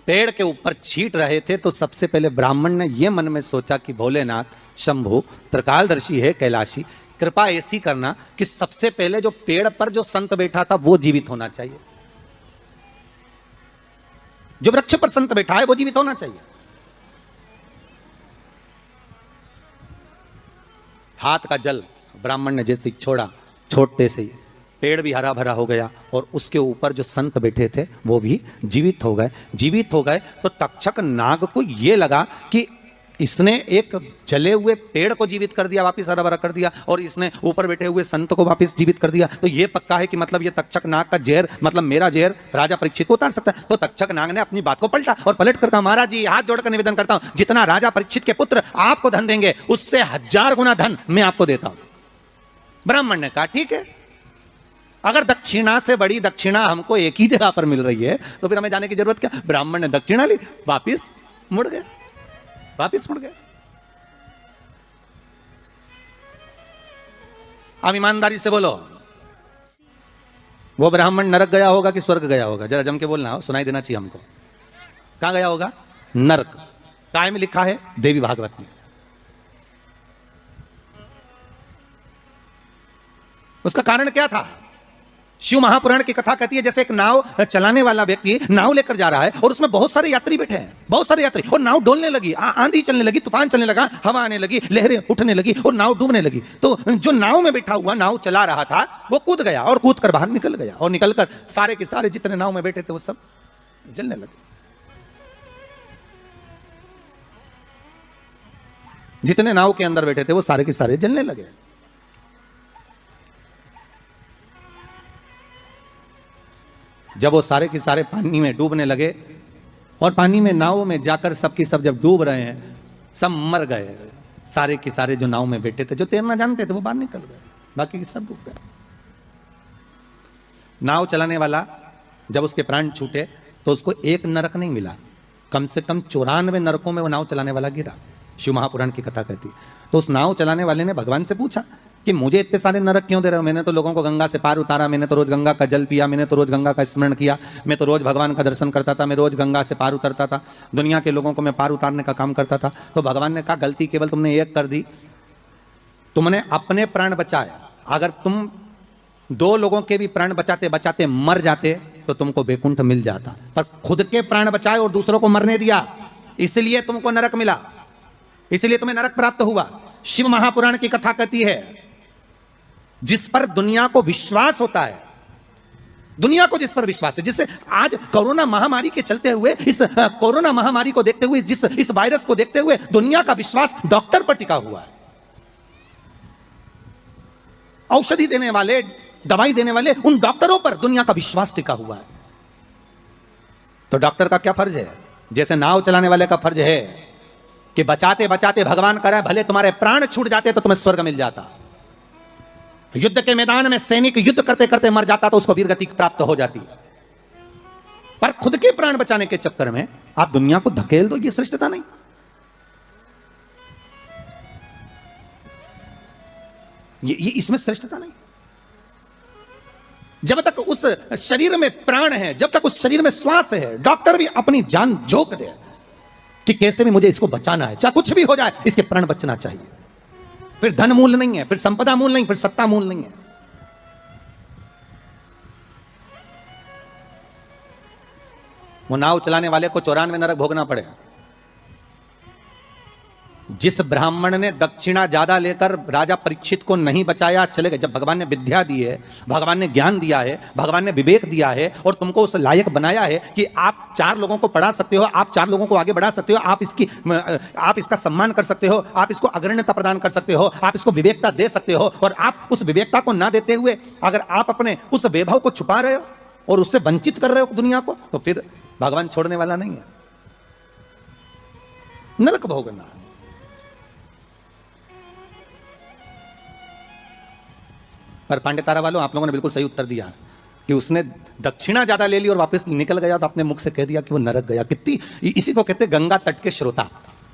पेड़ के ऊपर छींट रहे थे। तो सबसे पहले ब्राह्मण ने यह मन में सोचा कि भोलेनाथ, शंभु, त्रिकालदर्शी है कैलाशी, कृपा ऐसी करना कि सबसे पहले जो पेड़ पर जो संत बैठा था वो जीवित होना चाहिए, जो वृक्ष पर संत बैठा है वो जीवित होना चाहिए। हाथ का जल ब्राह्मण ने जैसे छोड़ा, छोड़ते से पेड़ भी हरा भरा हो गया और उसके ऊपर जो संत बैठे थे वो भी जीवित हो गए। जीवित हो गए तो तक्षक नाग को यह लगा कि इसने एक जले हुए पेड़ को जीवित कर दिया, वापिस हरा भरा कर दिया, और इसने ऊपर बैठे हुए संत को वापिस जीवित कर दिया। तो यह पक्का है कि मतलब ये तक्षक नाग का जहर, मतलब मेरा जहर राजा परीक्षित को उतार सकता है। तो तक्षक नाग ने अपनी बात को पलटा और पलट कर कहा महाराज जी हाथ जोड़कर निवेदन करता हूं, जितना राजा परीक्षित के पुत्र आपको धन देंगे उससे 1000 गुना धन मैं आपको देता हूं। ब्राह्मण ने कहा ठीक है, अगर दक्षिणा से बड़ी दक्षिणा हमको एक ही जगह पर मिल रही है तो फिर हमें जाने की जरूरत क्या। ब्राह्मण ने दक्षिणा ली, वापिस मुड़ गया, वापिस मुड़ गया। अब ईमानदारी से बोलो, वो ब्राह्मण नरक गया होगा कि स्वर्ग गया होगा? जरा जम के बोलना हो, सुनाई देना चाहिए हमको। कहां गया होगा? नरक। काय में लिखा है? देवी भागवत में। उसका कारण क्या था? शिव महापुराण की कथा कहती है जैसे एक नाव चलाने वाला व्यक्ति नाव लेकर जा रहा है और उसमें बहुत सारे यात्री बैठे हैं, बहुत सारे यात्री, और नाव डोलने लगी, आंधी चलने लगी, तूफान चलने लगा, हवा आने लगी, लहरें उठने लगी और नाव डूबने लगी। तो जो नाव में बैठा हुआ, नाव चला रहा था, वो कूद गया और कूद कर बाहर निकल गया, और निकलकर सारे के सारे जितने नाव में बैठे थे वो सब जलने लगे। जितने नाव के अंदर बैठे थे वो सारे के सारे जलने लगे। जब वो सारे के सारे पानी में डूबने लगे और पानी में नाव में जाकर सबकी सब जब डूब रहे हैं, सब मर गए, सारे के सारे जो नाव में बैठे थे, जो तैरना जानते थे वो बाहर निकल गए, बाकी के सब डूब गए। नाव चलाने वाला जब उसके प्राण छूटे तो उसको एक नरक नहीं मिला, कम से कम 94 नरकों में वो नाव चलाने वाला गिरा। शिव महापुराण की कथा कहती। तो उस नाव चलाने वाले ने भगवान से पूछा कि मुझे इतने सारे नरक क्यों दे रहे हो? मैंने तो लोगों को गंगा से पार उतारा, मैंने तो रोज गंगा का जल पिया, मैंने तो रोज गंगा का स्मरण किया, मैं तो रोज भगवान का दर्शन करता था, मैं रोज गंगा से पार उतरता था, दुनिया के लोगों को मैं पार उतारने का काम करता था। तो भगवान ने कहा गलती केवल तुमने एक कर दी, तुमने अपने प्राण बचाए। अगर तुम 2 लोगों के भी प्राण बचाते बचाते मर जाते तो तुमको वैकुंठ मिल जाता, पर खुद के प्राण बचाए और दूसरों को मरने दिया, इसलिए तुमको नरक मिला, इसलिए तुम्हें नरक प्राप्त हुआ। शिव महापुराण की कथा कहती है जिस पर दुनिया को विश्वास होता है, दुनिया को जिस पर विश्वास है, जिससे आज कोरोना महामारी के चलते हुए, इस कोरोना महामारी को देखते हुए, इस वायरस को देखते हुए दुनिया का विश्वास डॉक्टर पर टिका हुआ है। औषधि देने वाले, दवाई देने वाले उन डॉक्टरों पर दुनिया का विश्वास टिका हुआ है। तो डॉक्टर का क्या फर्ज है? जैसे नाव चलाने वाले का फर्ज है कि बचाते बचाते भगवान करे भले तुम्हारे प्राण छूट जाते तो तुम्हें स्वर्ग मिल जाता। युद्ध के मैदान में सैनिक युद्ध करते करते मर जाता तो उसको वीरगति प्राप्त हो जाती, पर खुद के प्राण बचाने के चक्कर में आप दुनिया को धकेल दो, ये श्रेष्ठता नहीं। ये इसमें श्रेष्ठता नहीं। जब तक उस शरीर में प्राण है, जब तक उस शरीर में श्वास है, डॉक्टर भी अपनी जान झोंक दे कि कैसे भी मुझे इसको बचाना है, चाहे कुछ भी हो जाए, इसके प्राण बचना चाहिए। फिर धन मूल नहीं है, फिर संपदा मूल नहीं, फिर सत्ता मूल नहीं है। वो नाव चलाने वाले को 94 नरक भोगना पड़े। जिस ब्राह्मण ने दक्षिणा ज्यादा लेकर राजा परीक्षित को नहीं बचाया, चले गए। जब भगवान ने विद्या दी है, भगवान ने ज्ञान दिया है, भगवान ने विवेक दिया है और तुमको उस लायक बनाया है कि आप 4 लोगों को पढ़ा सकते हो, आप 4 लोगों को आगे बढ़ा सकते हो, आप इसका सम्मान कर सकते हो, आप इसको अग्रण्यता प्रदान कर सकते हो, आप इसको विवेकता दे सकते हो, और आप उस विवेकता को ना देते हुए अगर आप अपने उस वैभव को छुपा रहे हो और उससे वंचित कर रहे हो दुनिया को, तो फिर भगवान छोड़ने वाला नहीं है, नरक भोगना। पर पांडे तारा वालों, आप लोगों ने बिल्कुल सही उत्तर दिया कि उसने दक्षिणा ज्यादा ले ली और वापस निकल गया तो अपने मुख से कह दिया कि वो नरक गया। कितनी, इसी को कहते गंगा तट के श्रोता।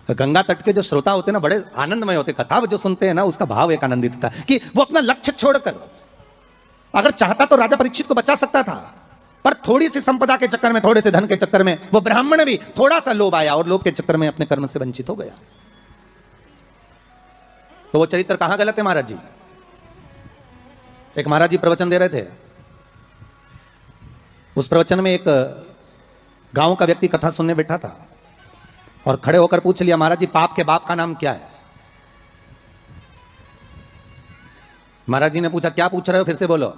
गंगा तट के जो श्रोता होते हैं ना, बड़े आनंदमय होते, कथा जो सुनते हैं ना उसका भाव एक आनंदित था कि वो अपना लक्ष्य छोड़कर, अगर चाहता तो राजा परीक्षित को बचा सकता था, पर थोड़ी सी संपदा के चक्कर में, थोड़े से धन के चक्कर में वो ब्राह्मण भी थोड़ा सा लोभ आया और लोभ के चक्कर में अपने कर्म से वंचित हो गया। तो वो चरित्र कहां गलत है महाराज जी? एक महाराज जी प्रवचन दे रहे थे, उस प्रवचन में एक गांव का व्यक्ति कथा सुनने बैठा था और खड़े होकर पूछ लिया, महाराज जी पाप के बाप का नाम क्या है? महाराज जी ने पूछा, क्या पूछ रहे हो, फिर से बोलो।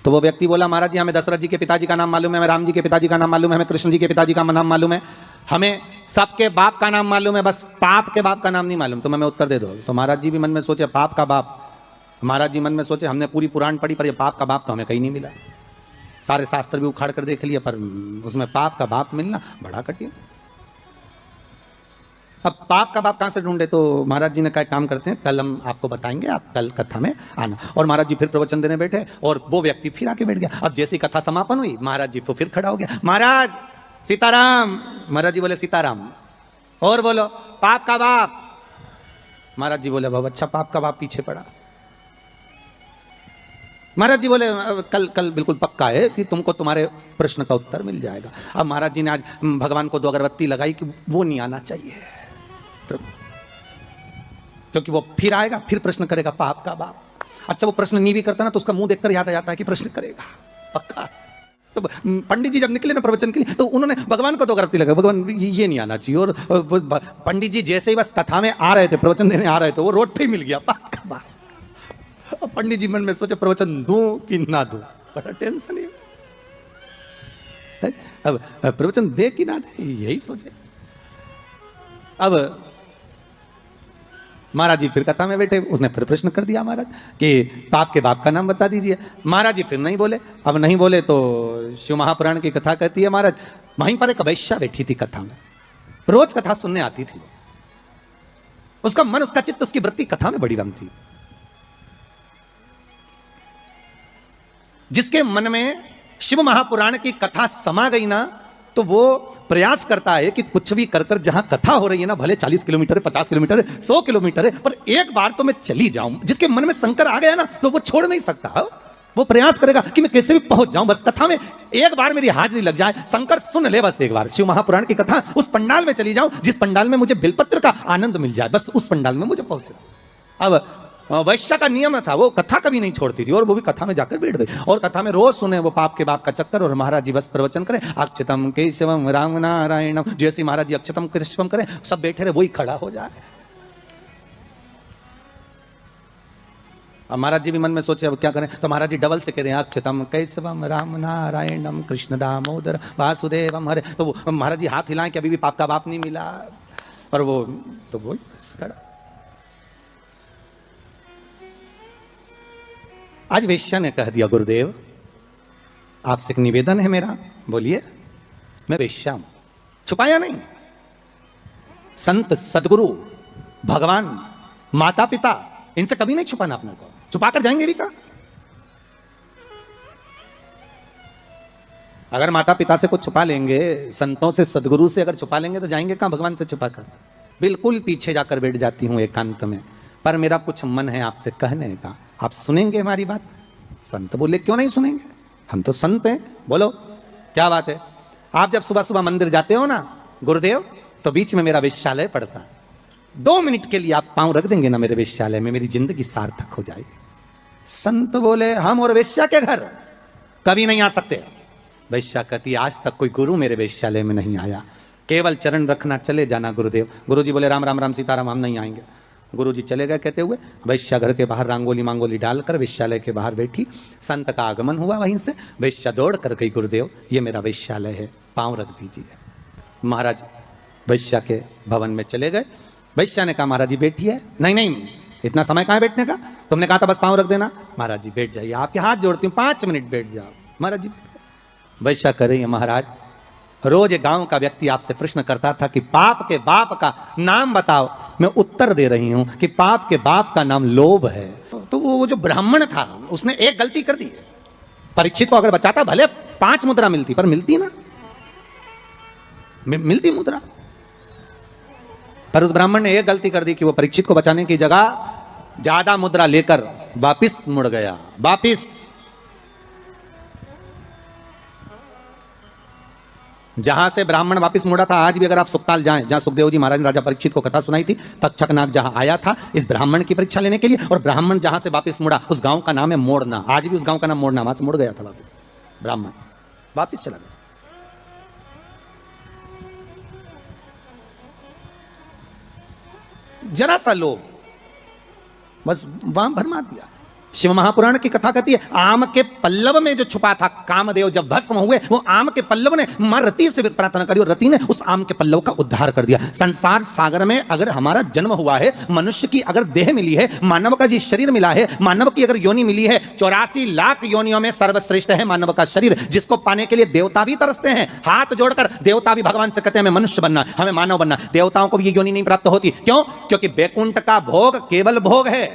तो वो व्यक्ति बोला, महाराज जी हमें दशरथ जी के पिताजी का नाम मालूम है, हमें राम जी के पिताजी का नाम मालूम है, हमें कृष्ण जी के पिताजी का नाम मालूम है, हमें सबके बाप का नाम मालूम है, बस पाप के बाप का नाम नहीं मालूम। तो मैं उत्तर दे दो। तो महाराज जी भी मन में सोचे पाप का बाप, महाराज जी मन में सोचे हमने पूरी पुराण पढ़ी पर ये पाप का बाप तो हमें कहीं नहीं मिला, सारे शास्त्र भी उखाड़ कर देख लिया पर उसमें पाप का बाप मिलना बड़ा कठिन। अब पाप का बाप कहां से ढूंढे? तो महाराज जी ने कहा काम करते हैं, कल हम आपको बताएंगे, आप कल कथा में आना। और महाराज जी फिर प्रवचन देने बैठे और वो व्यक्ति फिर आके बैठ गया। अब जैसी कथा समापन हुई, महाराज जी फिर खड़ा हो गया, महाराज सीताराम। महाराज जी बोले सीताराम, और बोलो पाप का बाप। महाराज जी बोले बहुत अच्छा, पाप का बाप पीछे पड़ा। महाराज जी बोले कल बिल्कुल पक्का है कि तुमको तुम्हारे प्रश्न का उत्तर मिल जाएगा। अब महाराज जी ने आज भगवान को 2 अगरबत्ती लगाई कि वो नहीं आना चाहिए प्रभु, क्योंकि वो फिर आएगा, फिर प्रश्न करेगा पाप का बाप। अच्छा वो प्रश्न नहीं भी करता ना तो उसका मुंह देखकर याद आ जाता है कि प्रश्न करेगा पक्का। तो पंडित जी जब निकले ना प्रवचन के लिए तो उन्होंने भगवान को 2 अगरबत्ती लगाई, भगवान ये नहीं आना चाहिए। और पंडित जी जैसे ही बस कथा में आ रहे थे, प्रवचन देने आ रहे थे, वो रोड पे मिल गया पाप का बाप। पंडित जी मन में सोचे प्रवचन दूं कि ना दूं, बड़ा टेंशन है। अब प्रवचन दे कि ना दे, यही सोचे। अब महाराज जी फिर कथा में बैठे, उसने फिर प्रश्न कर दिया महाराज कि पाप के बाप का नाम बता दीजिए। महाराज जी फिर नहीं बोले। अब नहीं बोले तो शिव महापुराण की कथा कहती है महाराज वहीं पर एक वैश्या बैठी थी कथा में, रोज कथा सुनने आती थी। उसका मन, उसका चित्त, उसकी वृत्ति कथा में बड़ी रमती। जिसके मन में शिव महापुराण की कथा समा गई ना, तो वो प्रयास करता है कि कुछ भी कर कर जहां कथा हो रही है ना, भले 40 किलोमीटर है, 50 किलोमीटर है, 100 किलोमीटर है, पर एक बार तो मैं चली जाऊं। जिसके मन में शंकर आ गया ना, तो वो छोड़ नहीं सकता। वो प्रयास करेगा कि मैं कैसे भी पहुंच जाऊं, बस कथा में एक बार मेरी हाजिरी लग जाए, शंकर सुन ले बस एक बार शिव महापुराण की कथा, उस पंडाल में चली जाऊं जिस पंडाल में मुझे बिलपत्र का आनंद मिल जाए, बस उस पंडाल में मुझे पहुंचे। अब वैश्या का नियम था, वो कथा कभी नहीं छोड़ती थी, और वो भी कथा में जाकर बैठ गई और कथा में रोज सुने वो पाप के बाप का चक्कर। और महाराज जी बस प्रवचन करें, अक्षतम केशवम राम नारायणम, जैसे महाराज जी अक्षतम केशवम करें, सब बैठे रहे, वही खड़ा हो जाए। अब महाराज जी भी मन में सोचे अब क्या करें, तो महाराज जी डबल से कह रहे हैं अक्षतम केशवम राम नारायणम कृष्ण दामोदर वासुदेवम हरे। तो वो महाराज जी हाथ हिलाएं कि अभी भी पाप का बाप नहीं मिला, पर वो तो वही खड़ा। आज वेश्या ने कह दिया गुरुदेव आपसे एक निवेदन है मेरा। बोलिए। मैं वेश्या हूं, छुपाया नहीं। संत, सदगुरु, भगवान, माता पिता, इनसे कभी नहीं छुपाना अपने को। छुपाकर जाएंगे भी का? अगर माता पिता से कुछ छुपा लेंगे, संतों से, सदगुरु से अगर छुपा लेंगे, तो जाएंगे कहां भगवान से छुपाकर? बिल्कुल पीछे जाकर बैठ जाती हूं एकांत में। पर मेरा कुछ मन है आपसे कहने का, आप सुनेंगे हमारी बात? संत बोले क्यों नहीं सुनेंगे, हम तो संत हैं, बोलो क्या बात है। आप जब सुबह सुबह मंदिर जाते हो ना गुरुदेव, तो बीच में मेरा वेश्यालय पड़ता है। 2 मिनट के लिए आप पांव रख देंगे ना मेरे वेश्यालय में, मेरी जिंदगी सार्थक हो जाएगी। संत बोले हम और वेश्या के घर कभी नहीं आ सकते। वेश्या कहती आज तक कोई गुरु मेरे वेश्यालय में नहीं आया, केवल चरण रखना, चले जाना गुरुदेव। गुरुजी बोले राम राम राम सीताराम, हम नहीं आएंगे। गुरुजी चले गए कहते हुए। वैश्या घर के बाहर रंगोली मांगोली डालकर वेश्यालय के बाहर बैठी। संत का आगमन हुआ, वहीं से वैश्या दौड़ कर गई, गुरुदेव ये मेरा वेश्यालय है, पांव रख दीजिए। महाराज वैश्या के भवन में चले गए। वैश्या ने कहा महाराज जी बैठिए। नहीं नहीं, इतना समय कहाँ है बैठने का, तुमने कहा था बस पांव रख देना। महाराज जी बैठ जाइए, आपके हाथ जोड़ती हूँ, 5 मिनट बैठ जाओ। महाराज जी वैश्या कर रही है, महाराज रोज एक गांव का व्यक्ति आपसे प्रश्न करता था कि पाप के बाप का नाम बताओ। मैं उत्तर दे रही हूं कि पाप के बाप का नाम लोभ है। तो वो जो ब्राह्मण था उसने एक गलती कर दी। परीक्षित को अगर बचाता भले 5 मुद्रा मिलती, पर मिलती ना, मिलती मुद्रा। पर उस ब्राह्मण ने एक गलती कर दी कि वो परीक्षित को बचाने की जगह ज्यादा मुद्रा लेकर वापिस मुड़ गया। वापिस जहां से ब्राह्मण वापस मुड़ा था, आज भी अगर आप सुखताल जाएं, जहां सुखदेव जी महाराज ने राजा परीक्षित को कथा सुनाई थी, तक्षक नाग जहां आया था इस ब्राह्मण की परीक्षा लेने के लिए, और ब्राह्मण जहां से वापस मुड़ा उस गांव का नाम है मोड़ना। आज भी उस गांव का नाम मोड़ना, वहां से मुड़ गया था वापस ब्राह्मण, वापस चला गया। जरा सा लोभ बस वहां भरमा दिया। शिव महापुराण की कथा कहती है आम के पल्लव में जो छुपा था कामदेव, जब भस्म हुए वो आम के पल्लव ने मां रति से प्रार्थना करी और रति ने उस आम के पल्लव का उद्धार कर दिया। संसार सागर में अगर हमारा जन्म हुआ है, मनुष्य की अगर देह मिली है, मानव का जी शरीर मिला है, मानव की अगर योनि मिली है, 84 लाख योनियों में सर्वश्रेष्ठ है मानव का शरीर, जिसको पाने के लिए देवता भी तरसते हैं। हाथ जोड़कर देवता भी भगवान से कहते हैं हमें मनुष्य बनना, हमें मानव बनना। देवताओं को भी ये योनि नहीं प्राप्त होती। क्यों? क्योंकि बैकुंठ का भोग केवल भोग है,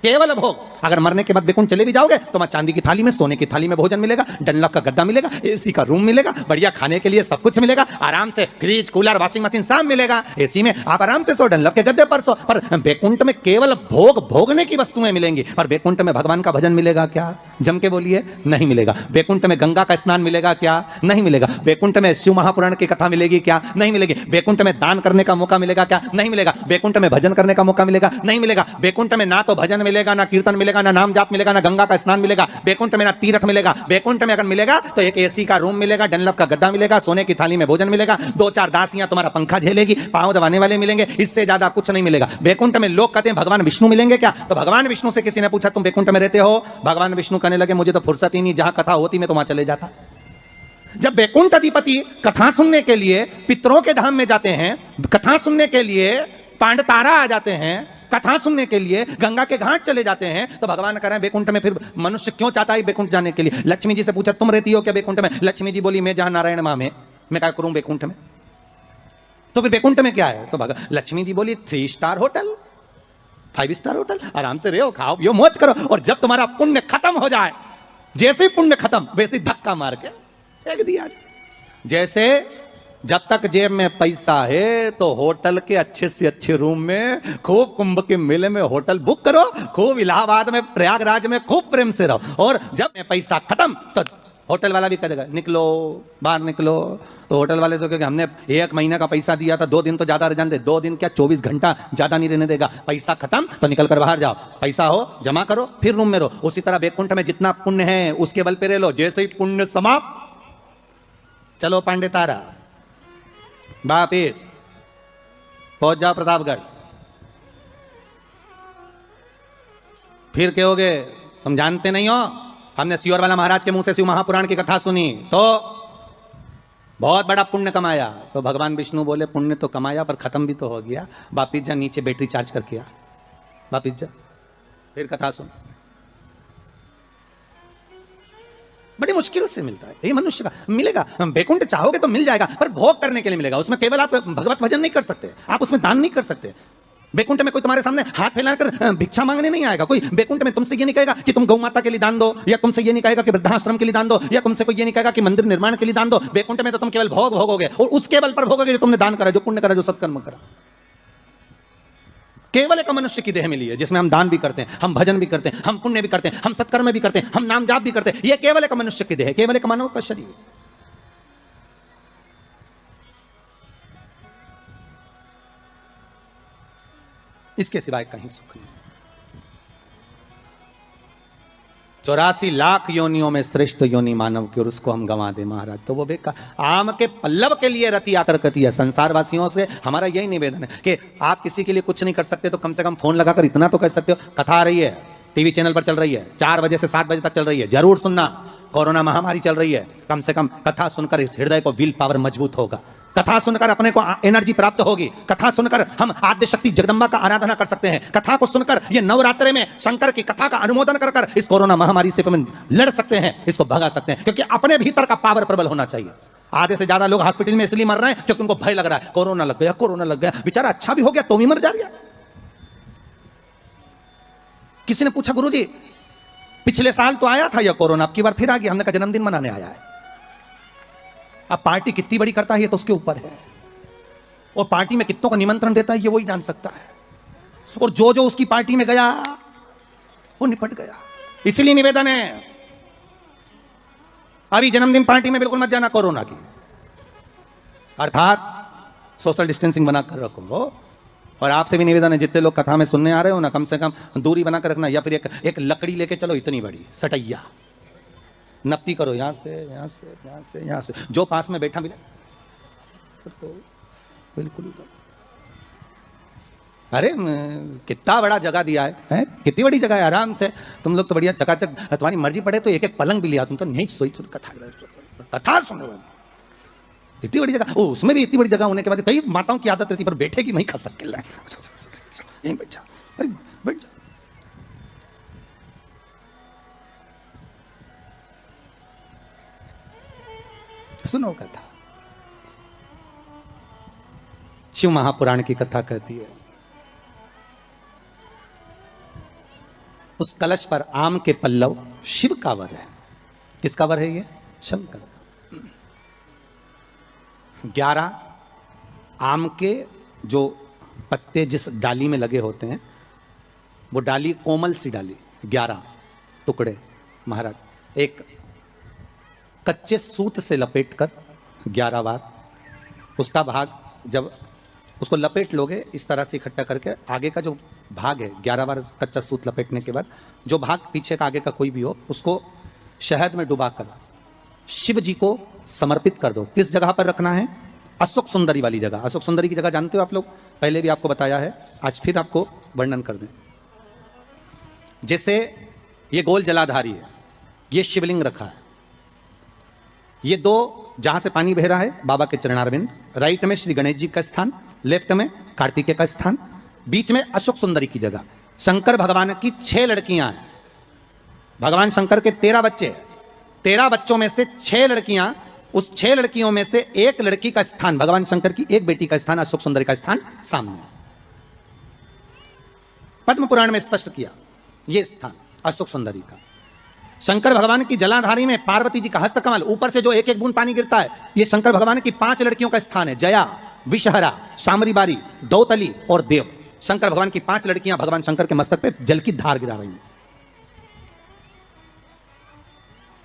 केवल भोग। अगर मरने के बाद बैकुंठ चले भी जाओगे तो वहां चांदी की थाली में, सोने की थाली में भोजन मिलेगा, डनलप का गद्दा मिलेगा, एसी का रूम मिलेगा, बढ़िया खाने के लिए सब कुछ मिलेगा, आराम से फ्रिज, कूलर, वॉशिंग मशीन सब मिलेगा। एसी में आप आराम से सो, डनलप के गद्दे पर सो। पर बैकुंठ में केवल भोग, भोगने की वस्तुएं मिलेंगी। पर बैकुंठ में भगवान का भजन मिलेगा क्या? जम के बोलिए, नहीं मिलेगा। बैकुंठ में गंगा का स्नान मिलेगा क्या? नहीं मिलेगा। बैकुंठ में शिव महापुराण की कथा मिलेगी क्या? नहीं मिलेगी। बैकुंठ में दान करने का मौका मिलेगा क्या? नहीं मिलेगा। बैकुंठ में भजन करने का मौका मिलेगा? नहीं मिलेगा। बैकुंठ में ना तो भजन मिलेगा, ना कीर्तन मिलेगा, ना नाम जाप मिलेगा, ना गंगा का स्नान मिलेगा। बैकुंठ में ना तीर्थ मिलेगा। बैकुंठ में अगर मिलेगा तो एक एसी का रूम मिलेगा, डनलप का गद्दा मिलेगा, सोने की थाली में भोजन मिलेगा, 2-4 दासियां तुम्हारा पंखा झेलेगी, पांव दबाने वाले मिलेंगे, इससे ज्यादा कुछ नहीं मिलेगा। बैकुंठ में लोग कहते हैं भगवान विष्णु मिलेंगे क्या? तो भगवान विष्णु से किसी ने पूछा तुम बैकुंठ में रहते हो? भगवान विष्णु कहने लगे मुझे तो फुर्सत ही नहीं, जहां कथा होती मैं तो वहां चले जाता। जब बैकुंठ अधिपति कथा सुनने के लिए पितरों के धाम में जाते हैं, कथा सुनने के लिए पांडतारा आ जाते हैं, कथा सुनने के लिए गंगा के घाट चले जाते हैं, तो भगवान कह रहे हैं बैकुंठ में फिर मनुष्य क्यों चाहता है बैकुंठ जाने के लिए? लक्ष्मी जी से पूछा तुम रहती हो क्या बैकुंठ में? लक्ष्मी जी बोली मैं जहां नारायण मां में, मैं क्या करूं बैकुंठ में? तो फिर बैकुंठ में क्या है? तो लक्ष्मी जी बोली 3 स्टार होटल, 5 स्टार होटल, आराम से रहो, खाओ पियो, मौज करो, और जब तुम्हारा पुण्य खत्म हो जाए, जैसे ही पुण्य खत्म वैसे ही धक्का मार के फेंक दिया। जैसे जब तक जेब में पैसा है तो होटल के अच्छे से अच्छे रूम में, खूब कुंभ के मेले में होटल बुक करो, खूब इलाहाबाद में, प्रयागराज में खूब प्रेम से रहो, और जब में पैसा खत्म तो होटल वाला भी कह देगा निकलो, बाहर निकलो। तो होटल वाले तो क्योंकि हमने 1 महीने का पैसा दिया था, 2 दिन तो ज्यादा रहने दे, 2 दिन क्या 24 घंटा ज्यादा नहीं रहने देगा। पैसा खत्म तो निकल कर बाहर जाओ, पैसा हो जमा करो, फिर रूम में रहो। उसी तरह बैकुंठ में जितना पुण्य है उसके बल पे रह लो, जैसे ही पुण्य समाप्त, चलो पांडे तारा वापिस पहुंच जाओ प्रतापगढ़। फिर कहोगे तुम जानते नहीं हो, हमने सियोर वाला महाराज के मुंह से शिव महापुराण की कथा सुनी तो बहुत बड़ा पुण्य कमाया। तो भगवान विष्णु बोले पुण्य तो कमाया पर खत्म भी तो हो गया, वापिस जा नीचे बैटरी चार्ज करके आ, वापिस जा, फिर कथा सुन। बड़ी मुश्किल से मिलता है ये मनुष्य का, मिलेगा बैकुंठ चाहोगे तो मिल जाएगा, पर भोग करने के लिए मिलेगा। उसमें केवल आप भगवत भजन नहीं कर सकते, आप उसमें दान नहीं कर सकते। बैकुंठ में कोई तुम्हारे सामने हाथ फैलाकर भिक्षा मांगने नहीं आएगा कोई। बैकुंठ में तुमसे ये नहीं कहेगा कि तुम गौ माता के लिए दान दो, या तुमसे ये नहीं कहेगा कि वृद्धाश्रम के लिए दान दो, या तुमसे कोई ये नहीं कहेगा कि मंदिर निर्माण के लिए दान दो। बैकुंठ में तो तुम केवल भोग भोगोगे, और उसके बल पर भोगोगे जो तुमने दान करा, जो पुण्य करा, जो सत्कर्म करा। केवल एक मनुष्य की देह मिली है जिसमें हम दान भी करते हैं, हम भजन भी करते हैं, हम पुण्य भी करते हैं, हम सत्कर्म भी करते हैं, हम नाम जाप भी करते हैं। यह केवल एक मनुष्य की देह है, केवल एक मानव का शरीर। इसके सिवाय कहीं सुख नहीं। 84 लाख योनियों में श्रेष्ठ योनि मानव की, और उसको हम गंवा दे महाराज तो वो बेकार। आम के पल्लव के लिए रति आकर कती है। संसार वासियों से हमारा यही निवेदन है कि आप किसी के लिए कुछ नहीं कर सकते तो कम से कम फोन लगाकर इतना तो कह सकते हो, कथा आ रही है, टीवी चैनल पर चल रही है, 4 बजे से 7 बजे तक चल रही है, जरूर सुनना। कोरोना महामारी चल रही है, कम से कम कथा सुनकर इस हृदय को विल पावर मजबूत होगा, कथा सुनकर अपने को एनर्जी प्राप्त होगी, कथा सुनकर हम आद्य शक्ति जगदम्बा का आराधना कर सकते हैं, कथा को सुनकर ये नवरात्रि में शंकर की कथा का अनुमोदन कर इस कोरोना महामारी से लड़ सकते हैं, इसको भगा सकते हैं। क्योंकि अपने भीतर का पावर प्रबल होना चाहिए। आधे से ज्यादा लोग हॉस्पिटल में इसलिए मर रहे हैं क्योंकि उनको भय लग रहा है, कोरोना लग गया, कोरोना लग गया। बेचारा अच्छा भी हो गया तो भी मर जा रहा। किसी ने पूछा गुरुजी पिछले साल तो आया था यह कोरोना, अब की बार फिर आ गया। हमने कहा जन्मदिन मनाने आया है। अब पार्टी कितनी बड़ी करता है ये तो उसके ऊपर है, और पार्टी में कितनों का निमंत्रण देता है ये वही जान सकता है, और जो जो उसकी पार्टी में गया वो निपट गया। इसलिए निवेदन है अभी जन्मदिन पार्टी में बिल्कुल मत जाना कोरोना की, अर्थात सोशल डिस्टेंसिंग बनाकर रखो। और आपसे भी निवेदन है जितने लोग कथा में सुनने आ रहे हो ना, कम से कम दूरी बनाकर रखना, या फिर एक लकड़ी लेके चलो इतनी बड़ी सटैया, नपती करो यहाँ से यहाँ से यहाँ से यहाँ से, जो पास में बैठा मिले बिल्कुल। अरे कितना बड़ा जगह दिया है? कितनी बड़ी जगह है, आराम से तुम लोग तो बढ़िया चकाचक, तुम्हारी मर्जी पड़े तो एक पलंग भी लिया, तुम तो नहीं सोई तो कथा सुनो। इतनी बड़ी जगह, उसमें भी इतनी बड़ी जगह होने के बाद कई माताओं की आदत रहती पर बैठेगी नहीं खा सकते, यहीं बैठ जा, बैठ जा। सुनो कथा, शिव महापुराण की कथा कहती है उस कलश पर आम के पल्लव शिव का वर है। किसका वर है ये? शंकर। 11 आम के जो पत्ते जिस डाली में लगे होते हैं, वो डाली कोमल सी डाली, 11 टुकड़े महाराज एक कच्चे सूत से लपेटकर 11 बार, उसका भाग जब उसको लपेट लोगे इस तरह से इकट्ठा करके, आगे का जो भाग है 11 बार कच्चा सूत लपेटने के बाद जो भाग पीछे का आगे का कोई भी हो उसको शहद में डुबाकर शिव जी को समर्पित कर दो। किस जगह पर रखना है? अशोक सुंदरी वाली जगह। अशोक सुंदरी की जगह जानते हो आप लोग, पहले भी आपको बताया है, आज फिर आपको वर्णन कर दें। जैसे ये गोल जलाधारी है, ये शिवलिंग रखा है, ये 2 जहां से पानी बह रहा है बाबा के चरणारविंद, राइट में श्री गणेश जी का स्थान, लेफ्ट में कार्तिकेय का स्थान, बीच में अशोक सुंदरी की जगह। शंकर भगवान की 6 लड़कियां हैं। भगवान शंकर के 13 बच्चे, 13 बच्चों में से 6 लड़कियां, उस 6 लड़कियों में से एक लड़की का स्थान, भगवान शंकर की एक बेटी का स्थान, अशोक सुंदरी का स्थान सामने पद्म पुराण में स्पष्ट किया। यह स्थान अशोक सुंदरी का। शंकर भगवान की जलाधारी में पार्वती जी का हस्तकमल, ऊपर से जो एक एक बूंद पानी गिरता है, यह शंकर भगवान की 5 लड़कियों का स्थान है। जया, विषहरा, शामरीबारी, दौतली और देव। शंकर भगवान की 5 लड़कियां भगवान शंकर के मस्तक पे जल की धार गिरा रही हैं।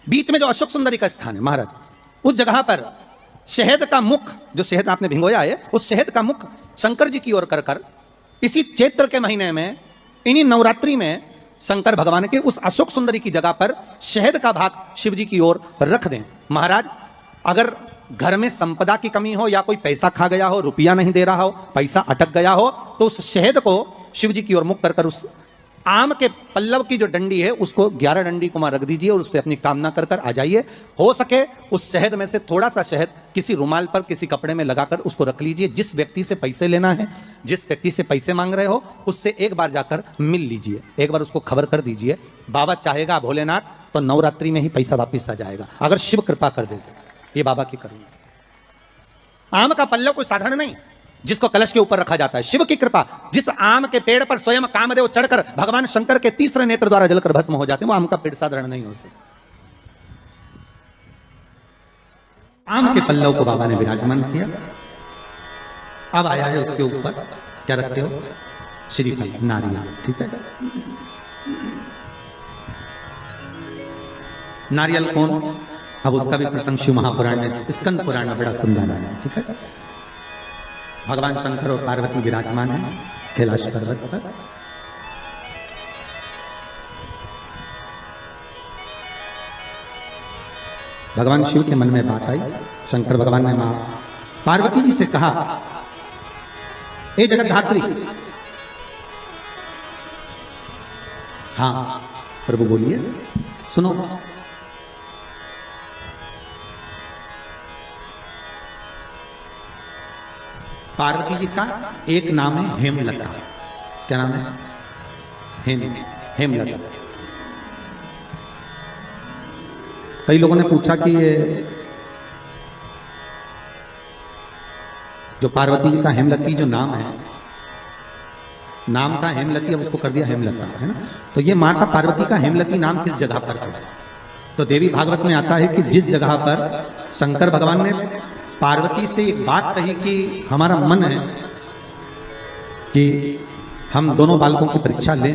बीच में जो अशोक सुंदरी का स्थान है महाराज, उस जगह पर शहद का मुख, जो शहद आपने भिंगोया है, उस शहद का मुख शंकर जी की ओर कर इसी चैत्र के महीने में, इन्हीं नवरात्रि में शंकर भगवान के उस अशोक सुंदरी की जगह पर शहद का भाग शिव जी की ओर रख दें। महाराज, अगर घर में संपदा की कमी हो या कोई पैसा खा गया हो, रुपया नहीं दे रहा हो, पैसा अटक गया हो, तो उस शहद को शिव जी की ओर मुख कर उस आम के पल्लव की जो डंडी है उसको 11 डंडी को वहां रख दीजिए और उससे अपनी कामना कर आ जाइए। हो सके उस शहद में से थोड़ा सा शहद किसी रुमाल पर, किसी कपड़े में लगाकर उसको रख लीजिए। जिस व्यक्ति से पैसे लेना है, जिस व्यक्ति से पैसे मांग रहे हो, उससे एक बार जाकर मिल लीजिए, एक बार उसको खबर कर दीजिए। बाबा चाहेगा भोलेनाथ तो नवरात्रि में ही पैसा वापिस आ जाएगा, अगर शिव कृपा कर देते। ये बाबा की करुणा। आम का पल्लव कोई साधारण नहीं जिसको कलश के ऊपर रखा जाता है। शिव की कृपा, जिस आम के पेड़ पर स्वयं कामदेव चढ़कर भगवान शंकर के तीसरे नेत्र द्वारा जलकर भस्म हो जाते हैं, वो आम का पेड़ साधारण नहीं हो सकता। आम के पल्लव को बाबा ने विराजमान किया। अब आया है उसके ऊपर क्या रखते हो? श्रीफल, नारियल। ठीक है, नारियल कौन? अब उसका भी प्रसंग शिव महापुराण में, स्कंद पुराण में बड़ा सुंदर है। ठीक है, भगवान शंकर और पार्वती विराजमान है कैलाश पर्वत पर। भगवान शिव के मन में बात आई। शंकर भगवान ने मां पार्वती जी से कहा, ए जगतधात्री। हाँ प्रभु बोलिए, सुनो। पार्वती जी का एक नाम है हेमलता। क्या नाम है? हेमलता। कई लोगों ने पूछा कि ये जो पार्वती जी का हेमलती जो नाम है, नाम का हेमलती, अब उसको कर दिया हेमलता, है ना? तो ये मां का पार्वती का हेमलती नाम किस जगह पर है? तो देवी भागवत में आता है कि जिस जगह पर शंकर भगवान ने पार्वती से एक बात कही कि हमारा मन है कि हम दोनों बालकों की परीक्षा लें,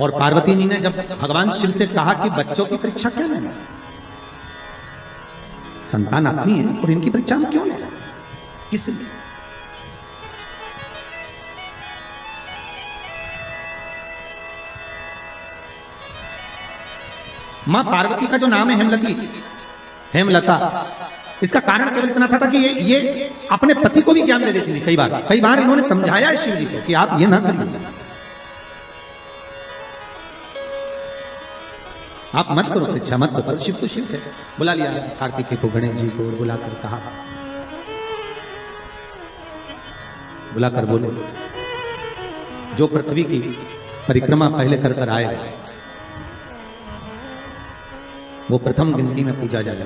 और पार्वती जी ने जब भगवान शिव से कहा कि बच्चों की परीक्षा क्यों लेना, संतान अपनी है और इनकी परीक्षा हम क्यों लें, किस मां पार्वती का जो नाम है हेमलता, इसका कारण केवल इतना था कि ये अपने पति को भी ज्ञान दे देती थी। कई बार इन्होंने समझाया है शिव जी को कि आप ये ना करिए, आप मत करो परीक्षा, मत करो। शिव तो शिव है। बुला लिया कार्तिकेय को, गणेश जी को बुलाकर कहा, बुलाकर बोले, जो पृथ्वी की परिक्रमा पहले कर आए वो प्रथम गिनती में पूजा जाएगा,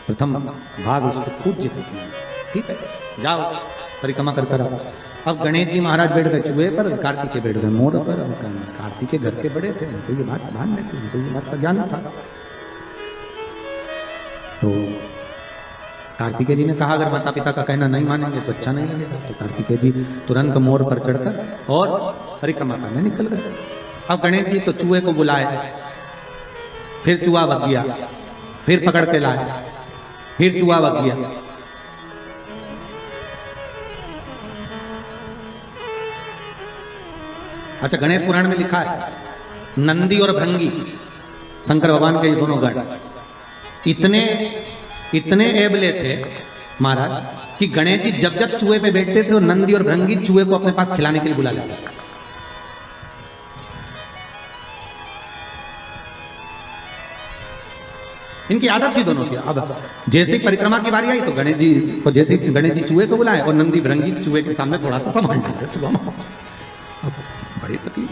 प्रथम भाग उसको खूब जीतती है। ठीक है, जाओ परिक्रमा कर आओ। अब गणेश जी महाराज बैठ गए चूहे पर, कार्तिकेय बैठ गए मोर पर। कार्तिकेय घर के बड़े थे, उनको ये बात ध्यान में थी, उनको ये बात का ज्ञान था। तो कार्तिकेय जी ने कहा, अगर माता पिता का कहना नहीं मानेंगे तो अच्छा नहीं लगेगा। तो कार्तिकेय जी तुरंत मोर पर चढ़कर और परिक्रमा करने निकल गए। अब गणेश जी तो चूहे को बुलाए, फिर चूहा भग गया, फिर पकड़ के लाए, फिर चूहा भग गया। अच्छा, गणेश पुराण में लिखा है नंदी और भृंगी, शंकर भगवान के ये दोनों गण इतने एबले थे महाराज कि गणेश जी जब जब चूहे पे बैठते थे, नंदी और भृंगी चूहे को अपने पास खिलाने के लिए बुला लेते। इनकी आदत थी दोनों की। अब जैसे ही परिक्रमा की बारी आई तो गणेश जी को, जैसे गणेश जी चूहे को बुलाए और नंदी भृंगी चूहे के सामने थोड़ा सा सामान डाले चूहा। अब बड़ी तकलीफ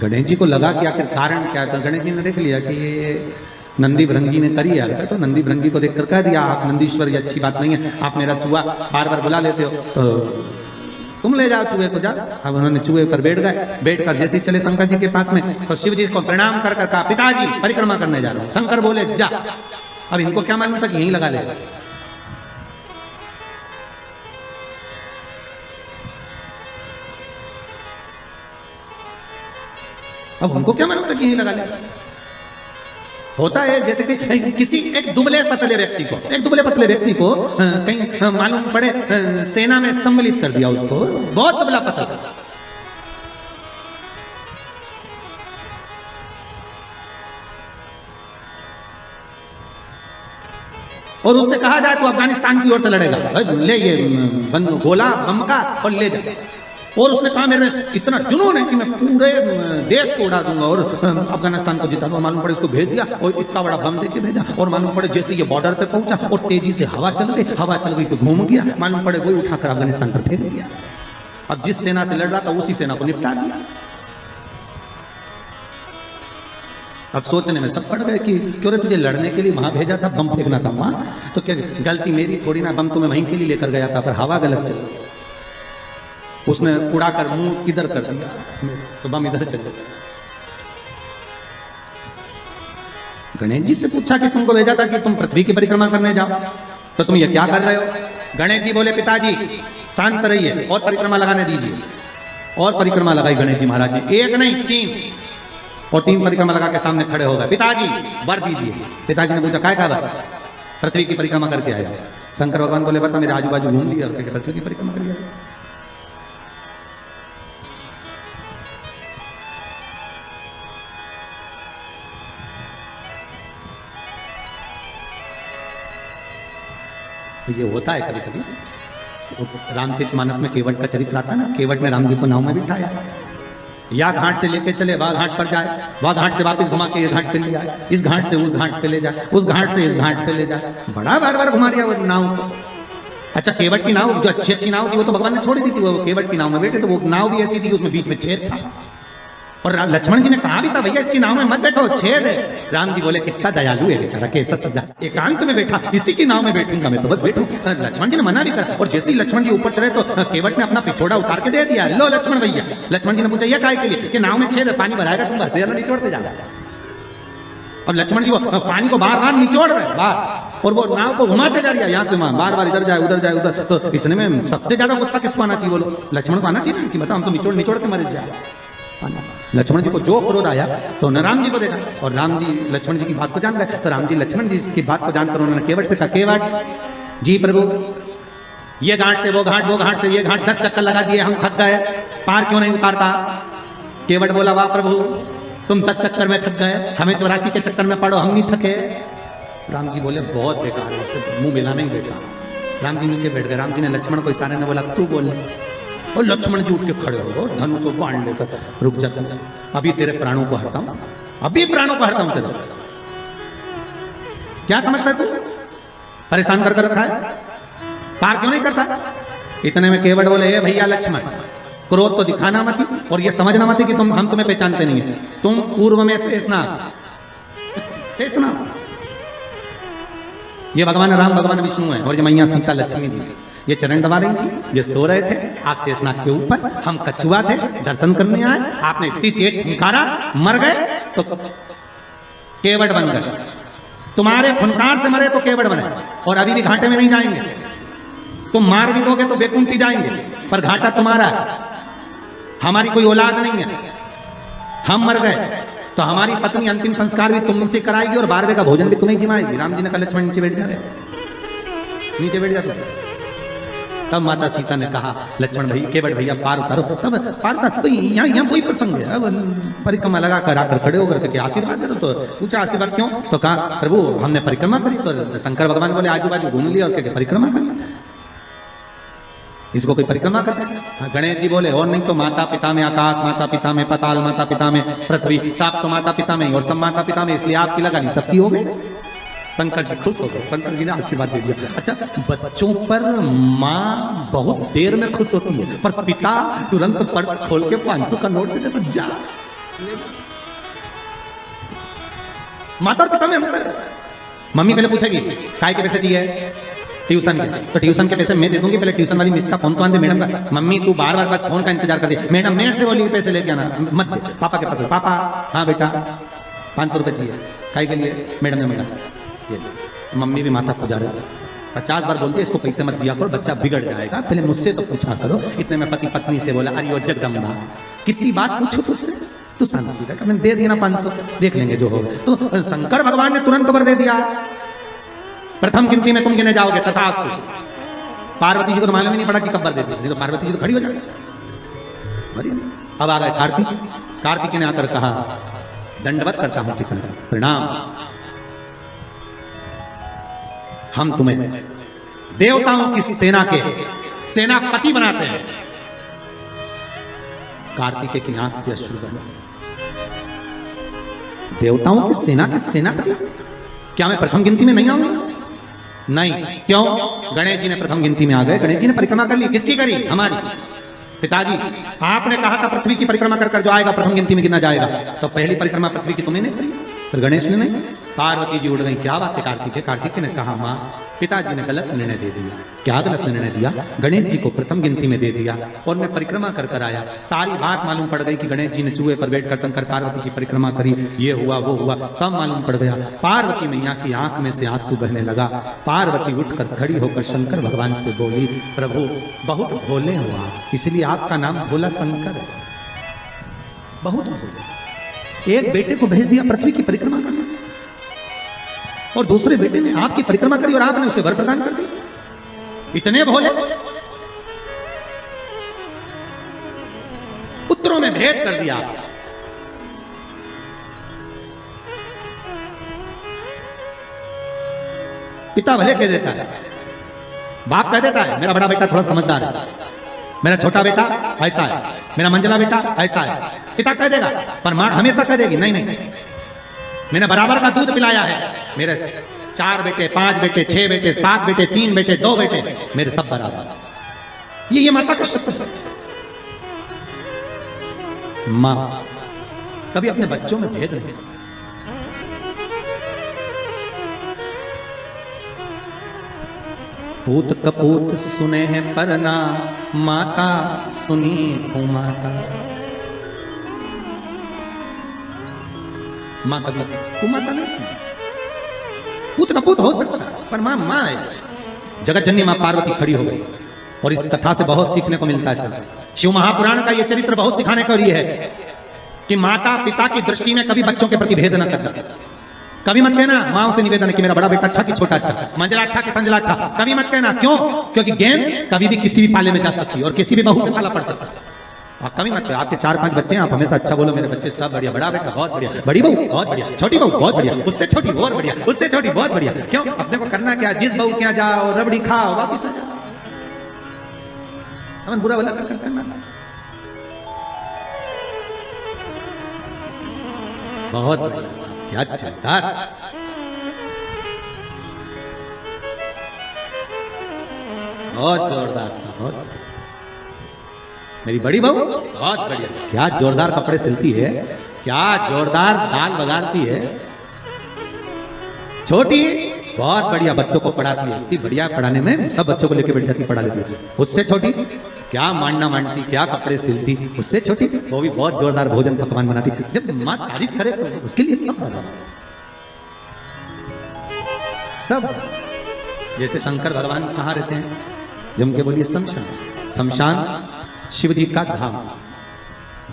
गणेश जी को लगा कि आखिर कारण क्या था। गणेश जी ने देख लिया कि ये नंदी भृंगी ने करी है, तो नंदी भृंगी को देखकर कह दिया, आप नंदीश्वर, ये अच्छी बात नहीं है, आप मेरा चूहा बार बार बुला लेते हो, तो तुम ले जाओ चूहे को जा। अब उन्होंने चूहे पर बैठ गए। बैठकर जैसे चले शंकर जी के पास में, तो शिव जी को प्रणाम कर कर कहा, पिताजी परिक्रमा करने जा रहा हूं। शंकर बोले जा। अब इनको क्या मालूम था कि यहीं लगा लेगा। अब उनको क्या मालूम था कि यहीं लगा लेगा। होता है जैसे कि किसी एक दुबले पतले व्यक्ति को कहीं मालूम पड़े सेना में सम्मिलित कर दिया, उसको बहुत दुबला पतला, और उससे कहा जाए तो अफगानिस्तान की ओर से लड़ेगा, ले ये गोला बम का और ले जा। और उसने कहा मेरे में इतना जुनून है कि मैं पूरे देश को उड़ा दूंगा और अफगानिस्तान को जिता दूंगा। मालूम पड़े उसको भेज दिया और इतना बड़ा बम देके भेजा। और मालूम पड़े जैसे ये बॉर्डर पे पहुंचा और तेजी से हवा चल गई तो घूम गया। मालूम पड़े वही उठाकर अफगानिस्तान पर फेंक दिया। अब जिस सेना से लड़ रहा था उसी सेना को निपटा दिया। अब सोचने में सब पड़ गए कि क्यों रे तुझे लड़ने के लिए वहां भेजा था, बम फेंकना था वहां, तो क्या गलती मेरी थोड़ी ना, बम तो मैं वहीं के लिए लेकर गया था, पर हवा गलत चल गई, उसने उड़ाकर मुंह इधर कर दिया तो बम इधर चल गया। गणेश जी से पूछा कि तुमको भेजा था कि तुम पृथ्वी की परिक्रमा करने जाओ, तो तुम ये क्या कर रहे हो। गणेश जी बोले, पिताजी शांत रहिए और परिक्रमा लगाने दीजिए। और परिक्रमा लगाई गणेश जी महाराज ने, एक नहीं 3, और 3 परिक्रमा लगा के सामने खड़े हो गए। पिताजी वर दीजिए। पिताजी ने पूछा क्या वर। पृथ्वी की परिक्रमा करके आया। शंकर भगवान बोले, बता मेरे आजू बाजू घूम लिया और पृथ्वी की परिक्रमा कर लिया। तो ये होता है कभी कभी। रामचरितमानस में केवट का चरित्र आता है ना, केवट ने राम जी को नाव में बिठाया, या घाट से लेके चले वह घाट पर जाए, वह घाट से वापस घुमा के ये घाट पे ले जाए, इस घाट से उस घाट पे ले जाए, उस घाट से इस घाट पे ले जाए, बड़ा बार बार घुमा दिया वो नाव को। अच्छा, केवट की नाव जो अच्छी नाव थी वो तो भगवान ने छोड़ दी थी, वो केवट की नाव में बैठे, तो वो नाव भी ऐसी थी कि उसमें बीच में छेद था। और लक्ष्मण जी ने कहा भी था, भैया इसकी नाव में मत बैठो, छेद है। राम जी बोले, कितना दयालु है बेचारा, कैसा सजा, एकांत में बैठा, इसी की नाव में बैठूंगा मैं, तो बस बैठू। लक्ष्मण जी ने मना भी करा, और जैसे ही लक्ष्मण जी ऊपर चढ़े तो केवट ने अपना पिछोड़ा उतार के दे दिया, लो लक्ष्मण भैया। लक्ष्मण जी ने पूछा, ये काय के लिए, कि नाव में छेद है, पानी भराएगा, तुम भरते जाना, निचोड़ते जाना। अब लक्ष्मण जी वो पानी को बार बार निचोड़ रहे बार, और वो नाव को घुमाते जा रही है, यहाँ से वहां, बार बार इधर जाए उधर। तो इतने में सबसे ज्यादा गुस्सा किसको आना चाहिए बोलो, लक्ष्मण को आना चाहिए कि बताओ, हम तो निचोड़ के मर जाए। लक्ष्मण जी को जो क्रोध आया तो न राम जी को देखा, और राम जी लक्ष्मण जी की बात को जान गए, तो राम जी लक्ष्मण जी की बात को जानकर उन्होंने केवट से कहा, केवट जी प्रभु, ये घाट से वो घाट, वो घाट से ये घाट 10 चक्कर लगा दिए, हम थक गए, पार क्यों नहीं उतारता। केवट बोला, वाह प्रभु, तुम 10 चक्कर में थक गए, हमें 84 के चक्कर में पड़ो, हम नहीं थके। राम जी बोले, बहुत बेकार है, उससे मुंह मिलाना ही बेकार। राम जी नीचे बैठ गए। राम जी ने लक्ष्मण को इशारे में बोला, तू बोल। और लक्ष्मण जी उठ के खड़े हो गए, धनुष को बांध लेकर, रुक जा, अभी तेरे प्राणों को हटाऊं, अभी प्राणों को हटाऊं तेरे। क्या समझता है तू, परेशान कर रखा है, पार क्यों नहीं करता। इतने में केवट बोले, हे भैया लक्ष्मण, क्रोध तो दिखाना मत, और ये समझना मत कि हम तुम्हें पहचानते नहीं है, तुम पूर्व में शेषनाग, ये भगवान राम भगवान विष्णु है, और ये मैया सीता लक्ष्मी जी, ये चरण दबा रही थी, ये सो रहे थे, आप शेषनाग के ऊपर, हम कछुआ थे, दर्शन करने आए, आपने इतनी तेज फुंकारा, मर गए तो केवट बन गए, तुम्हारे फुनकार से मरे तो केवट बने, और अभी भी घाटे में नहीं जाएंगे, तुम मार भी दोगे तो बेकुंठी जाएंगे, पर घाटा तुम्हारा है, हमारी कोई औलाद नहीं है, हम मर गए तो हमारी पत्नी अंतिम संस्कार भी तुमसे कराएगी और 12वें का भोजन भी तुम्हें जिमाएगी। राम जी ने कहा, लक्ष्मण नीचे बैठ जा रहे, नीचे बैठ जा। तब माता सीता ने कहा, लक्ष्मण भैया, केवट भैया पार उतारो। तब पार उतार, तो यहाँ कोई प्रसंग है, अब परिक्रमा लगा कर आकर खड़े होकर के आशीर्वाद दे, तो पूछा आशीर्वाद क्यों, तो कहा प्रभु हमने परिक्रमा करी, तो शंकर भगवान बोले, आजू बाजू घूम लिया और क्या परिक्रमा करना। इसको कोई परिक्रमा करते हैं? हाँ, गणेश जी बोले और नहीं तो माता पिता में आकाश, माता पिता में पाताल, माता पिता में पृथ्वी, साप तो माता पिता में और सब माता पिता में, इसलिए आपकी लगा नहीं सबकी हो गई। शंकर जी खुश हो गए, शंकर जी ने आशीर्वाद दे दिया। अच्छा, बच्चों पर माँ बहुत देर में खुश होती है, पर पिता तुरंत पर्स खोल के 500 का नोट दे दे, जा। माता और पिता में अंतर। मम्मी पहले पूछेगी काय के पैसे चाहिए, ट्यूशन के, तो ट्यूशन के पैसे मैं दे दूंगी, पहले ट्यूशन वाली मिस का फोन तो आने दे मैडम का। मम्मी तू बार बार बस फोन का इंतजार कर दे, मैडम मेरे से बोली पैसे लेके आना मत दे, पापा के पास। पापा हाँ बेटा 500 रुपये चाहिए, काय के लिए, मैडम ने मिला। मम्मी भी माता को जा रहे 50 बार बोलती है इसको पैसे मत दिया करो, बच्चा बिगड़ जाएगा, पहले मुझसे तो पूछा करो। इतने में पति पत्नी से बोला, अरे जगदम्बा कितनी बात पूछो तुझसे, तू शांति से मैंने दे दिया ना 500, देख लेंगे जो होगा। तो शंकर भगवान ने तुरंत खबर दे दिया, प्रथम गिनती में तुम गिने जाओगे तथास्तु। पार्वती जी को तो मालूम ही नहीं पड़ा कि कब बर देती, नहीं तो पार्वती जी तो खड़ी हो जाए। अब आ गए कार्तिक। कार्तिक ने आकर कहा, दंडवत करता हूं पिता, प्रणाम, हम तुम्हें देवताओं की सेना के सेनापति बनाते हैं। कार्तिक की आंख से अश्रु बहे। देवताओं की सेना के सेनापति, क्या मैं प्रथम गिनती में नहीं आऊंगा? नहीं, क्यों? गणेश जी ने प्रथम गिनती में आ गए, गणेश जी ने परिक्रमा कर ली। किसकी करी? हमारी। पिताजी आपने कहा था पृथ्वी की परिक्रमा कर जो आएगा प्रथम गिनती में गिना जाएगा, तो पहली परिक्रमा पृथ्वी की तुमने नहीं करी, फिर गणेश ने नहीं। पार्वती जी उड़ गई, क्या बात है कार्तिक है? कार्तिक ने कहा, माँ पिताजी ने गलत निर्णय दे दिया। क्या गलत निर्णय दिया? गणेश जी को प्रथम गिनती में दे दिया और मैं परिक्रमा कर कर आया। सारी बात मालूम पड़ गई कि गणेश जी ने चूहे पर बैठकर शंकर पार्वती की परिक्रमा करी, ये हुआ वो हुआ, सब मालूम पड़ गया। पार्वती मैया की आंख में से आंसू बहने लगा। पार्वती उठकर खड़ी होकर शंकर भगवान से बोली, प्रभु बहुत भोले हो आप, इसलिए आपका नाम भोला शंकर है, बहुत भोले। एक बेटे को भेज दिया पृथ्वी की परिक्रमा करना और दूसरे बेटे ने आपकी परिक्रमा करी और आपने उसे वर प्रदान कर दिया। इतने भोले, पुत्रों में भेद कर दिया। पिता भले कह देता है, बाप कह देता है मेरा बड़ा बेटा थोड़ा समझदार है, मेरा छोटा बेटा ऐसा है, मेरा मंझला बेटा ऐसा है, पिता कह देगा। पर मां हमेशा कह देगी, नहीं नहीं, मैंने बराबर का दूध पिलाया है, मेरे 4 बेटे 5 बेटे 6 बेटे 7 बेटे 3 बेटे 2 बेटे, मेरे सब बराबर। ये माता का शब्द है। मां कभी अपने बच्चों में भेद नहीं। पूत कपूत सुने हैं पर ना माता सुनी कुमाता। मां कभी कुमाता नहीं सुनी। पूत कपूत हो सकता है पर मां मां है। जगत जननी मां पार्वती खड़ी हो गई और इस कथा से बहुत सीखने को मिलता है। शिव महापुराण का यह चरित्र बहुत सिखाने का ये है कि माता पिता की दृष्टि में कभी बच्चों के प्रति भेद न करना। कभी मत कहना माँ से निवेदन है कि मेरा बड़ा बेटा अच्छा कि छोटा अच्छा, मंजला अच्छा कि संजला अच्छा, कभी मत कहना। क्यों? क्योंकि गेंद कभी भी किसी भी पाले में जा सकती है और किसी भी बहू से पाला पड़ सकता है। आप कभी मत, आपके 4-5 बच्चे हैं, आप हमेशा अच्छा बोलो मेरे बच्चे सब बढ़िया, बड़ा बेटा बहुत बढ़िया, बड़ी बहू बहुत बढ़िया, छोटी बहू बहुत बढ़िया, उससे छोटी बहुत बढ़िया, उससे छोटी बहुत बढ़िया। क्यों? अपने को करना क्या? जिस बहू के यहाँ जाओ रबड़ी खाओ वापिस आ जाओ, हम बुरा भला कर करना। बहुत बढ़िया, क्या चलता, बहुत जोरदार था, बहुत। मेरी बड़ी बहू बहुत बढ़िया, क्या जोरदार कपड़े सिलती है, क्या जोरदार दाल बगाड़ती है। छोटी बहुत बढ़िया बच्चों को पढ़ाती है, इतनी बढ़िया पढ़ाने में, सब बच्चों को लेके बैठ जाती पढ़ा लेती थी। उससे छोटी क्या मानना मानती, क्या कपड़े सिलती। उससे छोटी वो भी बहुत जोरदार भोजन पकवान बनाती। जब माँ तारीफ करे तो उसके लिए सब बना, सब। जैसे शंकर भगवान कहाँ रहते हैं? जम के बोलिए शमशान। शमशान शिव जी का धाम,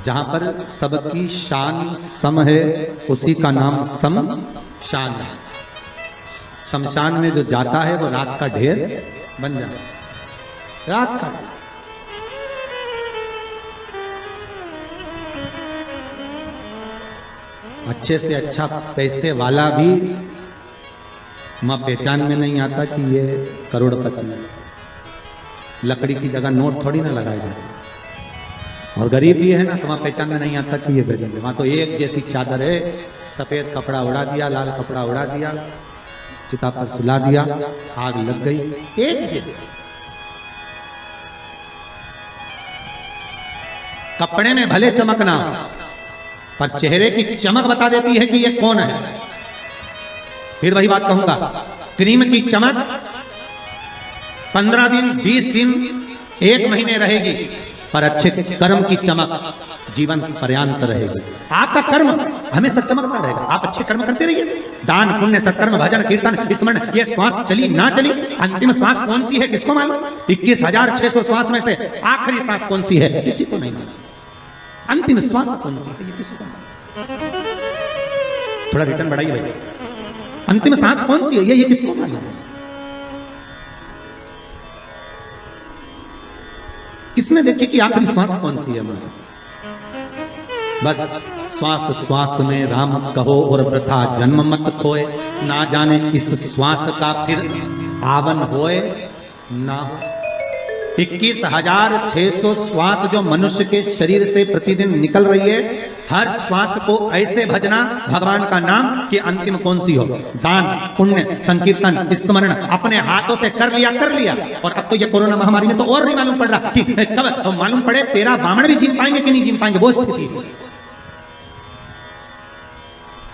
जहां पर सबकी शान सम है, उसी का नाम शमशान है। शमशान में जो जाता है वो राख का ढेर बन जाता है, राख का। अच्छे से अच्छा पैसे वाला भी मां पहचान में नहीं आता कि ये करोड़पति है। लकड़ी की जगह नोट थोड़ी ना लगाए जाते। और गरीब भी है ना तो वहां पहचान में नहीं आता कि ये गरीब है। वहां तो एक जैसी चादर है, सफेद कपड़ा उड़ा दिया, लाल कपड़ा उड़ा दिया, चिता पर सुला दिया, आग लग गई, एक जैसा। कपड़े में भले चमकना पर चेहरे की चमक बता देती है कि ये कौन है। फिर वही बात कहूंगा, क्रीम की चमक 15 दिन, 20 दिन, 1 महीने रहेगी, पर अच्छे कर्म की चमक जीवन पर्यंत रहेगी। आपका कर्म हमेशा चमकता रहेगा। आप अच्छे कर्म करते रहिए, दान पुण्य सत्कर्म भजन कीर्तन स्मरण। ये श्वास चली ना चली, अंतिम श्वास कौन सी है किसको मालूम? 21,600 श्वास में से आखिरी श्वास कौन सी है किसी को नहीं मालूम। अंतिम श्वास कौन सी है ये किसी को मालूम? थोड़ा रिटर्न बढ़ाइए भाई। अंतिम सांस कौन सी है ये किसको मालूम है? किसने देखे कि आखिरी श्वास कौन सी है? बस श्वास श्वास में राम कहो और वृथा जन्म मत खोए, ना जाने इस श्वास का फिर आवन होए ना। 21,600 श्वास जो मनुष्य के शरीर से प्रतिदिन निकल रही है, हर श्वास को ऐसे भजना भगवान का नाम कि अंतिम कौन सी हो। दान पुण्य संकीर्तन स्मरण अपने हाथों से कर लिया। और अब तो ये कोरोना महामारी में तो और नहीं मालूम पड़ रहा कि कब तो मालूम पड़े 13 ब्राह्मण भी जिम पाएंगे कि नहीं जिम पाएंगे, वो स्थिति है।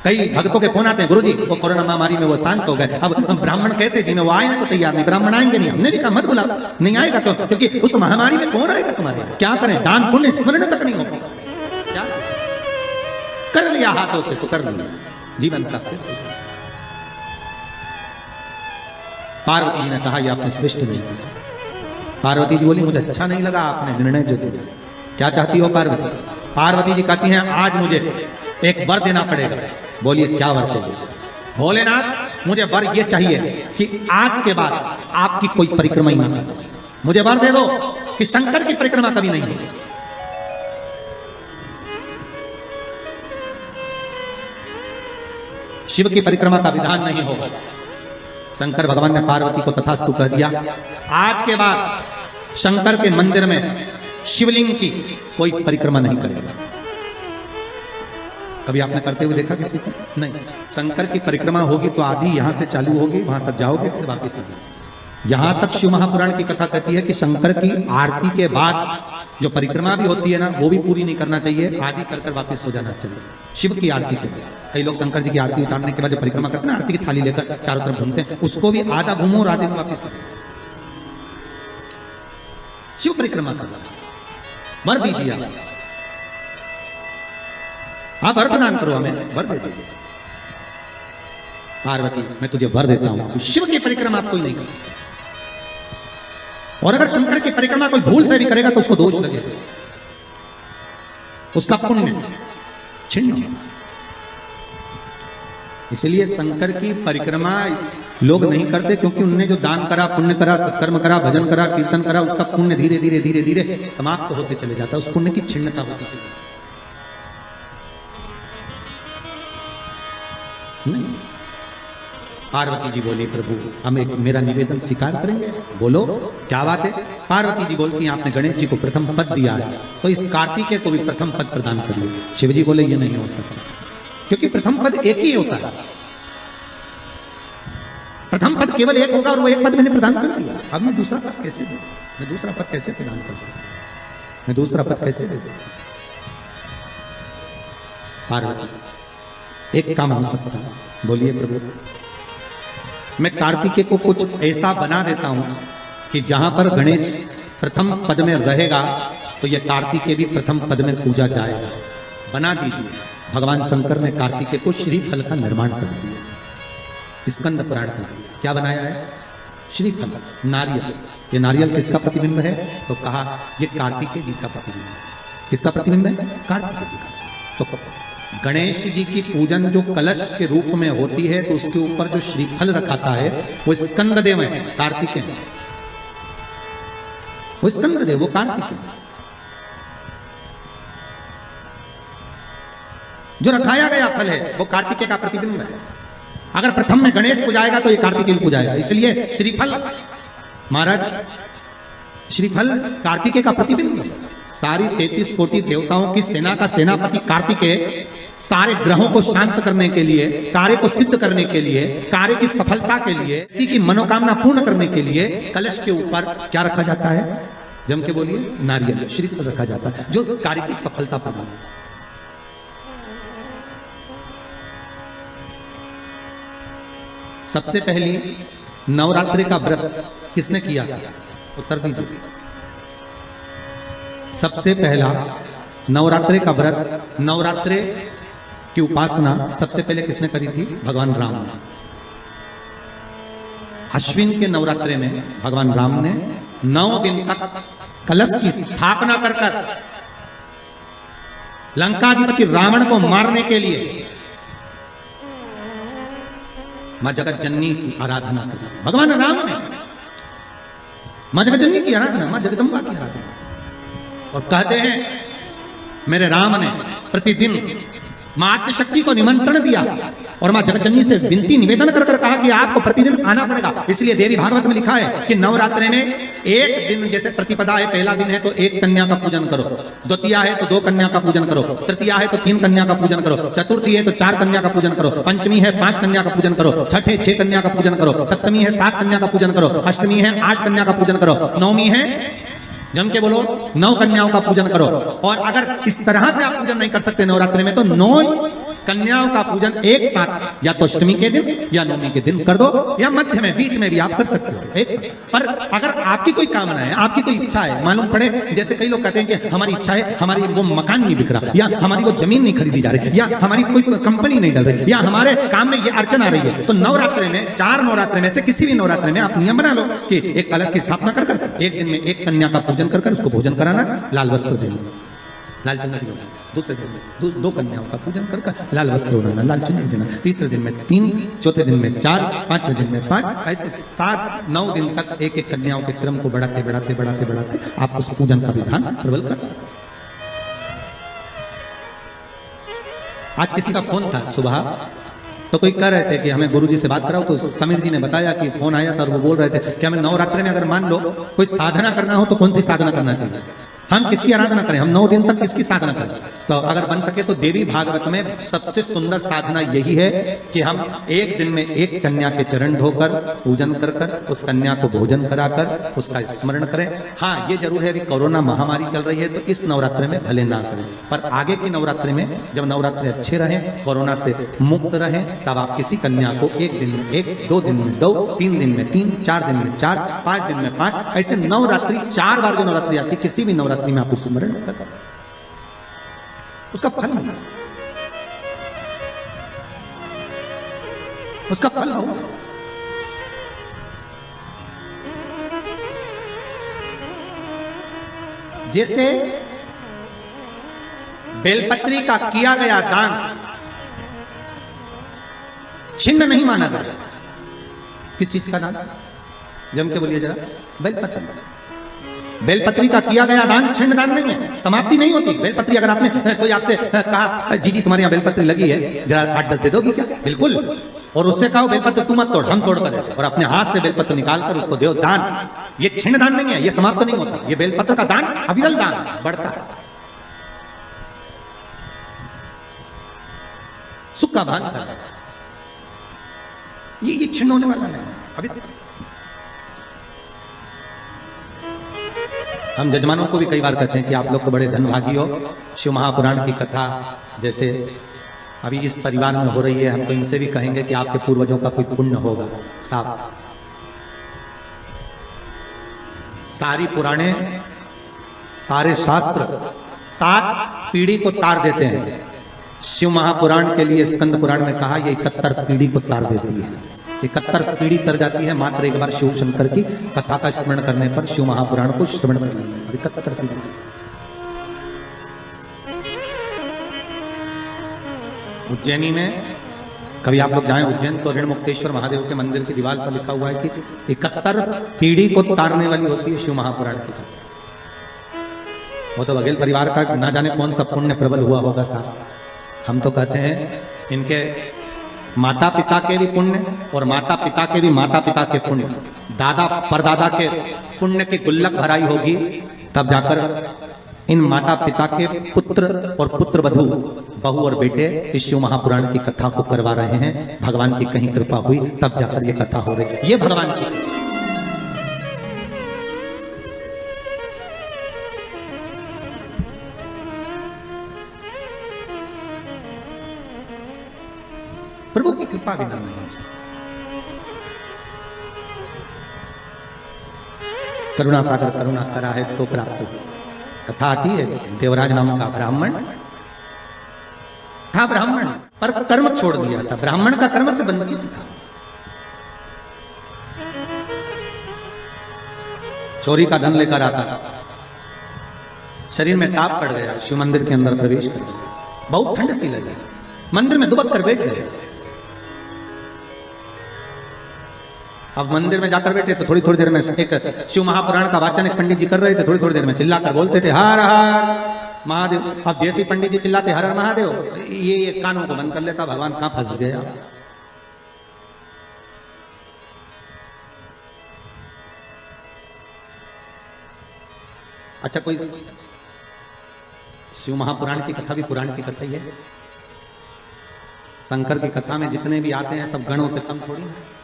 कई भक्तों के फोन आते हैं, गुरुजी वो कोरोना महामारी में वो शांत हो गए, अब ब्राह्मण कैसे जिमे? वो आए ना तो तैयार नहीं, ब्राह्मण आएंगे नहीं। हमने भी कहा मत बुला, नहीं आएगा तो, क्योंकि उस महामारी में कौन आएगा तुम्हारे? क्या करें? दान पुण्य स्मरण तक नहीं होगा। क्या कर लिया हाथों से तो कर लिया, जीवन का। पार्वती जी ने कहा ये आपने श्रेष्ठ नहीं किया। पार्वती जी बोली मुझे अच्छा नहीं लगा आपने निर्णय जो दिया। क्या चाहती हो पार्वती? पार्वती जी कहती हैं आज मुझे एक वर देना पड़ेगा। बोलिए क्या वर चाहिए? भोलेनाथ मुझे वर ये चाहिए कि आज के बाद आपकी कोई परिक्रमा ही ना हो। मुझे वर दे दो कि शंकर की परिक्रमा कभी नहीं होगी। शिव की परिक्रमा का विधान नहीं होगा। शंकर भगवान ने पार्वती को तथास्तु कह दिया। आज के बाद शंकर के मंदिर में शिवलिंग की कोई परिक्रमा नहीं करेगा। कभी आपने करते हुए देखा किसी को? नहीं। शंकर की परिक्रमा होगी तो आधी यहां से चालू होगी, वहां तक जाओगे फिर वापस आगे। यहां तक शिव महापुराण की कथा कहती है कि शंकर की आरती के बाद जो परिक्रमा भी होती है ना, वो भी पूरी नहीं करना चाहिए, आधी कर वापस हो जाना चाहिए। शिव की आरती के बाद कई लोग शंकर जी की आरती उतारने के बाद जो परिक्रमा करते हैं ना, आरती की थाली लेकर चारों तरफ घूमते हैं, उसको भी आधा घूमो और आधे में वापस शिव परिक्रमा करना। वर दीजिए आप वर प्रदान करो, हमें वर दे दो। पार्वती मैं तुझे वर देता हूं कि शिव की परिक्रमा आप कोई नहीं करे, और अगर शंकर की परिक्रमा कोई भूल से भी करेगा तो उसको दोष लगेगा, उसका पुण्य छिन्न होगा। इसलिए शंकर की परिक्रमा लोग नहीं करते क्योंकि उनने जो दान करा, पुण्य करा, सत्कर्म करा, भजन करा, कीर्तन करा, उसका पुण्य धीरे धीरे धीरे धीरे समाप्त होते चले जाता है। उस पुण्य की छिन्नता होती है। नहीं। पार्वती जी बोली प्रभु हम एक मेरा निवेदन स्वीकार करेंगे। बोलो क्या बात है? पार्वती जी बोलती हैं आपने गणेश जी को प्रथम पद दिया है तो इस कार्तिकेय को भी प्रथम पद प्रदान करिए। शिव जी बोले ये नहीं हो सकता क्योंकि प्रथम पद एक ही होता है। प्रथम पद केवल एक होगा और वो एक पद मैंने प्रदान कर दिया। अब मैं दूसरा पद कैसे दे सकता? मैं दूसरा पद कैसे प्रदान कर सकता? मैं दूसरा पद कैसे दे सकता? पार्वती एक काम हो सकता है। बोलिए प्रभु मैं कार्तिकेय को कुछ ऐसा बना देता हूं कि जहां पर गणेश प्रथम पद में रहेगा तो यह कार्तिकेय भी प्रथम पद में पूजा जाएगा। बना दीजिए। भगवान शंकर ने कार्तिकेय को श्रीफल का निर्माण कर दिया। स्कंद पुराण का क्या बनाया है? श्रीफल, नारियल। ये नारियल किसका प्रतिबिंब है? तो कहा ये कार्तिकेय जी का प्रतिबिंब है। किसका प्रतिबिंब है? कार्तिकेय जी का। तो गणेश जी की पूजन जो कलश के रूप में होती है तो उसके ऊपर जो श्रीफल रखाता है वो स्कंददेव है, कार्तिकेय है। वो स्कंददेव, वो कार्तिकेय। जो रखाया गया फल है वो कार्तिकेय का प्रतिबिंब है। अगर प्रथम में गणेश पूजाएगा तो ये कार्तिकेय पूजाएगा। इसलिए श्रीफल महाराज श्रीफल कार्तिकेय का प्रतिबिंब है। सारी 33 कोटि देवताओं की सेना का सेनापति कार्तिकेय सारे ग्रहों को शांत करने के लिए, कार्य को सिद्ध करने के लिए, कार्य की सफलता के लिए, व्यक्ति की मनोकामना पूर्ण करने के लिए कलश के ऊपर क्या रखा जाता है? जम के बोलिए, नारियल, श्रीफल रखा जाता है, जो कार्य की सफलता प्रदान। सबसे पहली नवरात्रि का व्रत किसने किया था? उत्तर दीजिए। सबसे पहला नवरात्रि का व्रत, नवरात्रि की उपासना सबसे पहले किसने करी थी? भगवान राम ने। अश्विन के नवरात्रि में भगवान राम ने 9 दिन तक कलश की स्थापना कर लंकाधिपति रावण को मारने के लिए मां जगत जननी की आराधना करी। भगवान राम ने मां जगत जननी की आराधना, मां जगदम्बा की आराधना। और कहते हैं मेरे राम ने प्रतिदिन मां आद्यशक्ति को निमंत्रण दिया और मां जगतजननी से विनती निवेदन कर कर कहा कि आपको प्रतिदिन आना पड़ेगा। इसलिए देवी भागवत में लिखा है कि नवरात्रि में एक दिन, जैसे प्रतिपदा है, पहला दिन है तो 1 कन्या का पूजन करो, द्वितीया है तो 2 कन्या का पूजन करो, तृतीया है तो 3 कन्या का पूजन करो, चतुर्थी है तो 4 कन्या का पूजन करो, पंचमी है 5 कन्या का पूजन करो, छठ है 6 कन्या का पूजन करो, सप्तमी है 7 कन्या का पूजन करो, अष्टमी है 8 कन्या का पूजन करो, नवमी है, जम के बोलो, 9 कन्याओं का पूजन करो। और अगर इस तरह से आप पूजन नहीं कर सकते नवरात्रि में तो 9 कन्याओं का पूजन एक साथ, या तो अष्टमी के दिन या नवमी के दिन कर दो, या मध्य में, बीच में भी आप कर सकते हो एक साथ। पर अगर आपकी कोई कामना है, आपकी कोई इच्छा है, मालूम पड़े, जैसे कई लोग कहते हैं कि हमारी इच्छा है, हमारी वो मकान नहीं बिक रहा, या हमारी वो जमीन नहीं खरीदी जा रही, या हमारी कोई कंपनी नहीं डल रही, या हमारे काम में ये अड़चन आ रही है, तो नवरात्रि में, 4 नवरात्रि में से किसी भी नवरात्रि में आप नियम बना लो कि एक कलश की स्थापना कर एक दिन में 1 कन्या का पूजन कर उसको भोजन कराना, लाल वस्त्र देना, लाल चुनरी देना, दूसरे दिन में 2 कन्याओं का पूजन कर लाल वस्त्र ओढ़ाना, लाल चुनरी देना, तीसरे दिन में 3, चौथे दिन में 4, पांचवें दिन में 5, ऐसे 7-9 दिन तक एक कन्याओं के क्रम को बढ़ाते बढ़ाते बढ़ाते बढ़ाते आप उस पूजन का विधान प्रबल कर सकते। आज किसी का फोन था सुबह, तो कोई कह रहे थे कि हमें गुरुजी से बात कराओ, तो समीर जी ने बताया कि फोन आया था और वो बोल रहे थे कि हमें नवरात्रि में अगर मान लो कोई साधना करना हो तो कौन सी साधना करना चाहिए, हम किसकी आराधना करें, हम 9 दिन तक किसकी साधना करें। तो अगर बन सके तो देवी भागवत में सबसे सुंदर साधना यही है कि हम एक दिन में 1 कन्या के चरण धोकर पूजन कर उस कन्या को भोजन कराकर उसका स्मरण करें। हाँ, ये जरूर है कि कोरोना महामारी चल रही है तो इस नवरात्रि में भले ना करें, पर आगे की नवरात्रि में जब नवरात्रि अच्छे रहें, कोरोना से मुक्त रहें, तब आप किसी कन्या को 1 दिन में 1, 2 दिन में 2, 3 दिन में 3, 4 दिन में 4, 5 दिन में 5, ऐसे नवरात्रि 4 बार जो नवरात्रि आती, किसी भी नवरात्रि में आप स्मरण कर उसका फल मिला, उसका फल होगा। जैसे बेलपत्री का किया गया दान छिन्न नहीं माना गया। किस चीज का दान? जम के बोलिए जरा। बेलपत्री, बेलपत्री का किया गया दान छिन्न दान नहीं है, समाप्ति नहीं होती। बेलपत्री अगर आपने कोई आपसे कहा जी तुम्हारे यहाँ बेलपत्री लगी है, जरा 8-10 दे दोगी क्या? बिल्कुल। और उससे कहो बेलपत्र तू मत तोड़, हम तोड़ कर देते, और अपने हाथ से बेलपत्र निकाल कर उसको दो दान। ये छिन्न दान नहीं है, ये समाप्त नहीं होता। ये बेलपत्र का दान अविरल दान बढ़ता है, सुख का भान करता है। ये छिन्न होने वाला नहीं अभी। हम जजमानों को भी कई बार कहते हैं कि आप लोग तो बड़े धनभागी हो, शिव महापुराण की कथा जैसे अभी इस परिवार में हो रही है, हम तो इनसे भी कहेंगे कि आपके पूर्वजों का कोई पुण्य होगा। साफ सारी पुराणे, सारे शास्त्र 7 पीढ़ी को तार देते हैं। शिव महापुराण के लिए स्कंद पुराण में कहा ये 71 पीढ़ी को तार देती है। 71 पीढ़ी तर जाती है मात्र एक बार शिव शंकर की कथा का स्मरण करने पर, शिव महापुराण को श्रवण करने पर। 71 पीढ़ी। उज्जैनी में कभी आप लोग जाएं उज्जैन तो ऋण मुक्तेश्वर महादेव के मंदिर की दीवार पर लिखा हुआ है कि 71 पीढ़ी को तारने वाली होती है शिव महापुराण की। वो तो बघेल परिवार का ना जाने कौन सा पुण्य प्रबल हुआ होगा साथ। हम तो कहते हैं इनके माता पिता के भी पुण्य और माता पिता के भी माता पिता के पुण्य, दादा परदादा के पुण्य की गुल्लक भराई होगी, तब जाकर इन माता पिता के पुत्र और पुत्र वधू, बहू और बेटे इस शिव महापुराण की कथा को करवा रहे हैं। भगवान की कहीं कृपा हुई तब जाकर ये कथा हो रही है। ये भगवान की प्रभु की कृपा बिना नहीं हो सकती। करुणा सागर करुणा करा है तो प्राप्त हो। कथा आती है, देवराज नाम का ब्राह्मण था, ब्राह्मण पर कर्म छोड़ दिया था, ब्राह्मण का कर्म से वंचित था, चोरी का धन लेकर आता, शरीर में ताप पड़ गया, शिव मंदिर के अंदर प्रवेश कर गया, बहुत ठंड सी लगी, मंदिर में दुबक कर बैठ गए। अब मंदिर में जाकर बैठे तो थोड़ी थोड़ी देर में एक शिव महापुराण का वाचन एक पंडित जी कर रहे थे, थोड़ी थोड़ी देर में चिल्लाकर बोलते थे हर हर महादेव। अब जैसे पंडित जी चिल्लाते हर हर महादेव, ये कानों को बंद कर लेता, भगवान कहां फंस गया। अच्छा, कोई शिव महापुराण की कथा भी पुराण की कथा ही है। शंकर की कथा में जितने भी आते हैं सब गणों से कम थोड़ी है।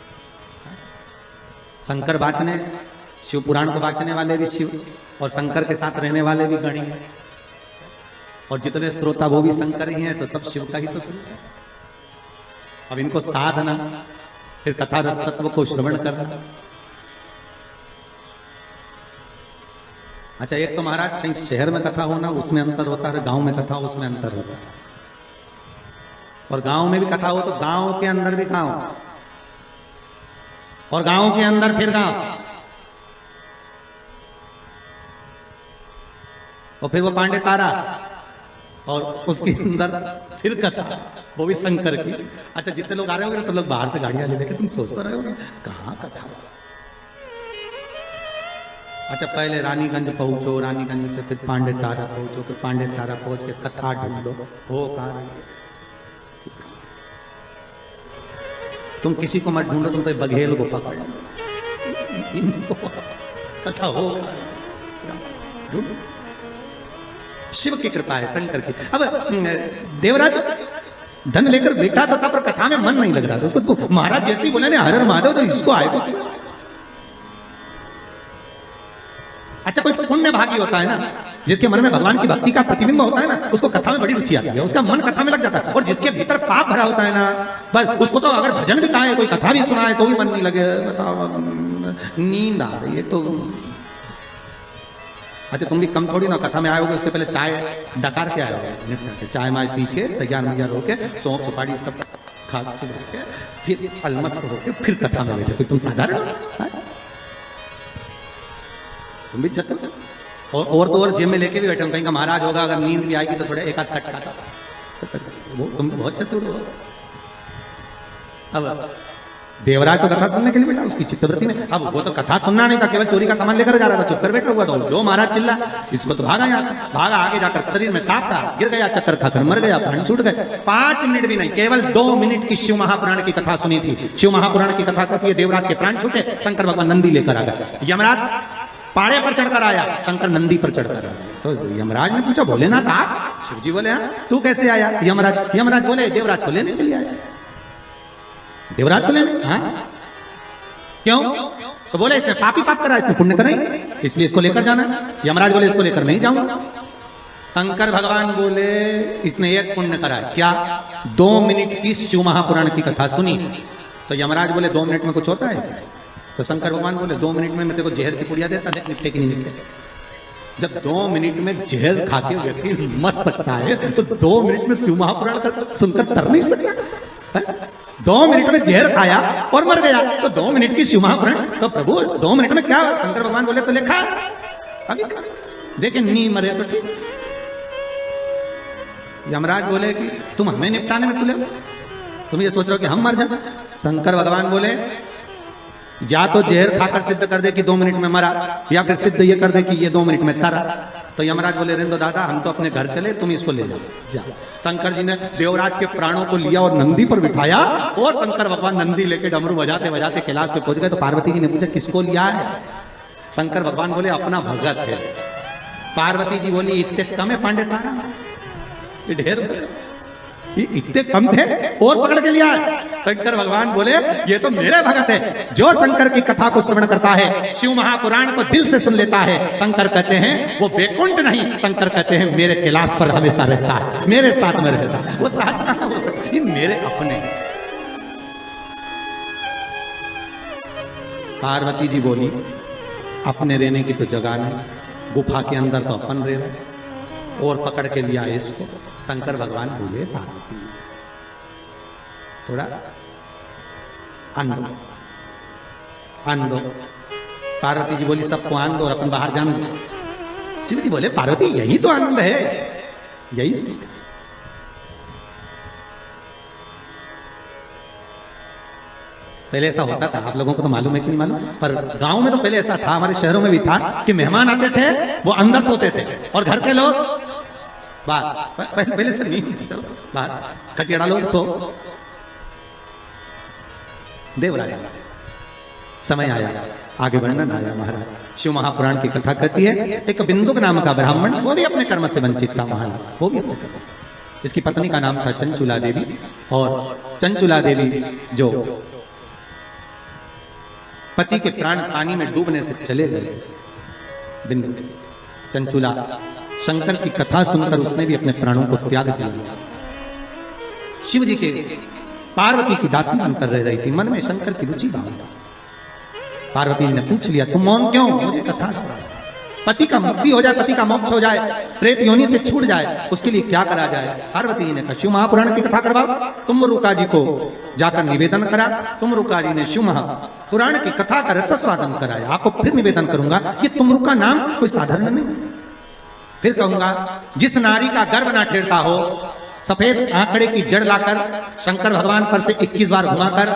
शंकर वाचने, शिव पुराण को वाचने वाले भी शिव, और शंकर के साथ रहने वाले भी गण हैं, और जितने श्रोता वो भी शंकर ही हैं, तो सब शिव का ही तो सुनते हैं। अब इनको साधना, फिर कथा रस तत्व को श्रवण करना। अच्छा, एक तो महाराज कहीं शहर में कथा होना उसमें अंतर होता है, गांव में कथा हो उसमें अंतर होता है, और गांव में भी कथा हो तो गांव के अंदर भी गांव, और गांव के अंदर फिर गांव, और फिर वो पांडे तारा, और उसके अंदर फिर कथा, वो भी शंकर की। अच्छा, जितने लोग आ रहे होंगे तो लोग बाहर से गाड़ियां ले लेके, तुम सोचते रहे हो कहां कथा। अच्छा, पहले रानीगंज पहुंचो, रानीगंज से फिर पांडे तारा पहुंचो, फिर पांडे तारा पहुंच के कथा ढूंढो, हो कहां। तुम किसी को मत ढूंढो, तुम तो बघेल को पकड़ इनको कथा हो। शिव की कृपा है, शंकर की। अब देवराज धन लेकर बैठा तो था, पर कथा में मन नहीं लग रहा था उसको। तो महाराज जैसे ही बोले ने हर हर महादेव, तो इसको आए गुस्सा। अच्छा, कोई पुण्य भागी होता है ना, जिसके मन में भगवान की भक्ति का प्रतिबिंब होता है ना, उसको कथा में बड़ी रुचि आती है, उसका मन कथा में लग जाता है। और जिसके भीतर पाप भरा होता है ना, बस उसको तो अगर भजन भी गाए, कोई कथा भी सुनाए तो भी मन नहीं लगे। बताओ, नींद आ रही है तो। अच्छा, तुम भी कम थोड़ी ना कथा में आए होगे, उससे पहले चाय डकार के आए होगे, चाय माय पी के तैयार मैयार होके, सौंफ सुपारी सब खा के फिर अलमस्त होके फिर कथा में बैठे। तुम साधारण हो, तुम भी चतुर। और तो और जेब में लेके भी बैठे, कहीं का महाराज होगा, अगर नींद भी आएगी तो थोड़े एक आध कट, वो तुम बहुत चतुर हो। अब देवराज तो कथा सुनने के लिए बैठा, उसकी चित्तवृत्ति में। अब वो तो कथा सुनना नहीं था, केवल चोरी का सामान लेकर जा रहा था, चुप कर बैठा हुआ था। जो महाराज चिल्ला, इसको तो भागा यहाँ से, भागा आगे जाकर शरीर में कांपता, गिर गया, चक्कर खाकर मर गया, प्राण छूट गए। 5 मिनट भी नहीं, केवल 2 मिनट की शिव महापुराण की कथा सुनी थी। शिव महापुराण की कथा कहती है देवराज के प्राण छूटे, शंकर भगवान नंदी लेकर आ गए। यमराज पाड़े पर चढ़कर आया, शंकर नंदी पर चढ़कर आया। तो यमराज ने पूछा, भोलेनाथ आप? शिव जी बोले, हाँ, तू कैसे आया? यमराज बोले, देवराज को लेने के लिए आया। देवराज को लेने? हाँ, क्यों? तो बोले, इसने पापी पाप करा, इसने पुण्य करा, इसलिए इसको लेकर जाना। यमराज बोले, इसको लेकर नहीं जाऊंगा। शंकर भगवान बोले, इसने एक पुण्य करा है। क्या? 2 मिनट की शिव महापुराण की कथा सुनी। तो यमराज बोले, 2 मिनट में कुछ होता है? तो शंकर भगवान बोले, 2 मिनट में मैं तेरे को जहर की पुड़िया देता, देख निकले कि नहीं निकले। जब 2 मिनट में जहर खा के व्यक्ति मर सकता है, तो 2 मिनट में शिव महापुराण सुनकर तर नहीं सकता। 2 मिनट में जहर खाया और मर गया, तो 2 मिनट की शिव महापुराण। तो प्रभु 2 मिनट में क्या? शंकर भगवान बोले, तो लिखा अभी देखे नहीं मरे तो ठीक। यमराज बोले कि तुम हमें निपटाने में तुले, तुम ये सोच रहे हो कि हम मर जाए। शंकर भगवान बोले, या तो जहर खाकर सिद्ध कर दे कि 2 मिनट में मरा, या फिर सिद्ध ये कर दे कि ये 2 मिनट में तरा। तो यमराज बोले रेंदो दादा, हम तो अपने घर चले, तुम इसको ले जाओ। शंकर जी ने देवराज के प्राणों को लिया और नंदी पर बिठाया, और शंकर भगवान नंदी लेके डमरू बजाते बजाते कैलाश पे पहुंच गए। तो पार्वती जी ने पूछा किसको लिया है? शंकर भगवान बोले अपना भगत है। पार्वती जी बोली इतने कम है पांडे तारा, ये ढेर इतने कम थे और पकड़ के लिया। शंकर भगवान बोले ये तो मेरे भगत है, जो शंकर की कथा को श्रवण करता है, शिव महापुराण को दिल से सुन लेता है। शंकर कहते हैं वो वैकुंठ नहीं, शंकर कहते हैं मेरे कैलाश पर हमेशा रहता है, मेरे साथ में रहता है। वो साथ कहां हो सकता है, मेरे अपने। पार्वती जी बोली अपने रहने की तो जगह नहीं, गुफा के अंदर तो अपन रह रहे, और पकड़ के लिया इसको। शंकर भगवान बोले पार्वती थोड़ा आंदो आंदो। पार्वती जी बोली सबको आंदो और अपन बाहर जान दो। शिव जी बोले पार्वती यही तो आनंद है, यही सी। पहले ऐसा होता था, आप लोगों को तो मालूम है कि नहीं मालूम, पर गांव में तो पहले ऐसा था, हमारे शहरों में भी था कि मेहमान आते थे वो अंदर सोते थे और घर के लोग बाहर। पहले से नहीं, बाहर खटियाड़ा लोग सो। देवराज समय आया, आगे वर्णन आया। महाराज शिव महापुराण की कथा कहती है, एक बिंदुक नाम का ब्राह्मण, वो भी अपने कर्म से वंचित था। महाराज वो भी अपने कर्म से, इसकी पत्नी का नाम था चंचुला देवी, और चंचुला देवी जो पति के प्राण पानी में डूबने से चले गए, बिंदु चंचुला शंकर की कथा सुनकर उसने भी अपने प्राणों को त्याग दिया। शिव जी के पार्वती की दासी बनकर रह रही थी, मन में शंकर की रुचि भाव। पार्वती जी ने पूछ लिया तुम मौन क्यों? मुझे कथा सुना। पति का मुक्ति हो जाए, पति का मोक्ष हो जाए, प्रेत योनि से छूट जाए, उसके लिए क्या करा जाए? पार्वती जी ने कहा शिव महापुराण की कथा करवाओ। तुम रुका जी को जाकर निवेदन करा। तुम रुका जी ने शिव महापुराण की कथा का रसस्वादन कराया। आपको फिर निवेदन करूंगा, ये तुमरु का नाम कोई साधारण नहीं। फिर कहूंगा जिस नारी का गर्भ ना ठेरता हो, सफेद आंकड़े की जड़ लाकर शंकर भगवान पर से 21 बार घुमाकर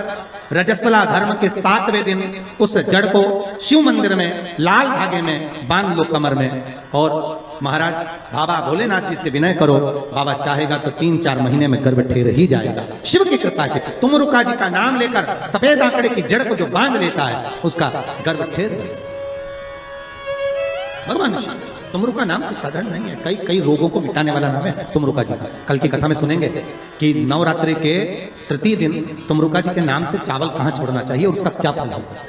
रजस्वला धर्म के 7वें दिन उस जड़ को शिव मंदिर में लाल धागे में बांध लो कमर में, और महाराज बाबा भोलेनाथ जी से विनय करो, बाबा चाहेगा तो 3-4 महीने में गर्भ ठेर ही जाएगा शिव की कृपा से। तुमरुका जी का नाम लेकर सफेद आंकड़े की जड़ को जो बांध लेता है उसका गर्भ ठेर। भगवान तुमरुका नाम कोई साधारण नहीं है, कई रोगों को मिटाने वाला नाम है तुमरुका जी का। कल की कथा में सुनेंगे कि नवरात्रि के तृतीय दिन तुमरुका जी के नाम से चावल कहाँ छोड़ना चाहिए और उसका क्या फल होगा।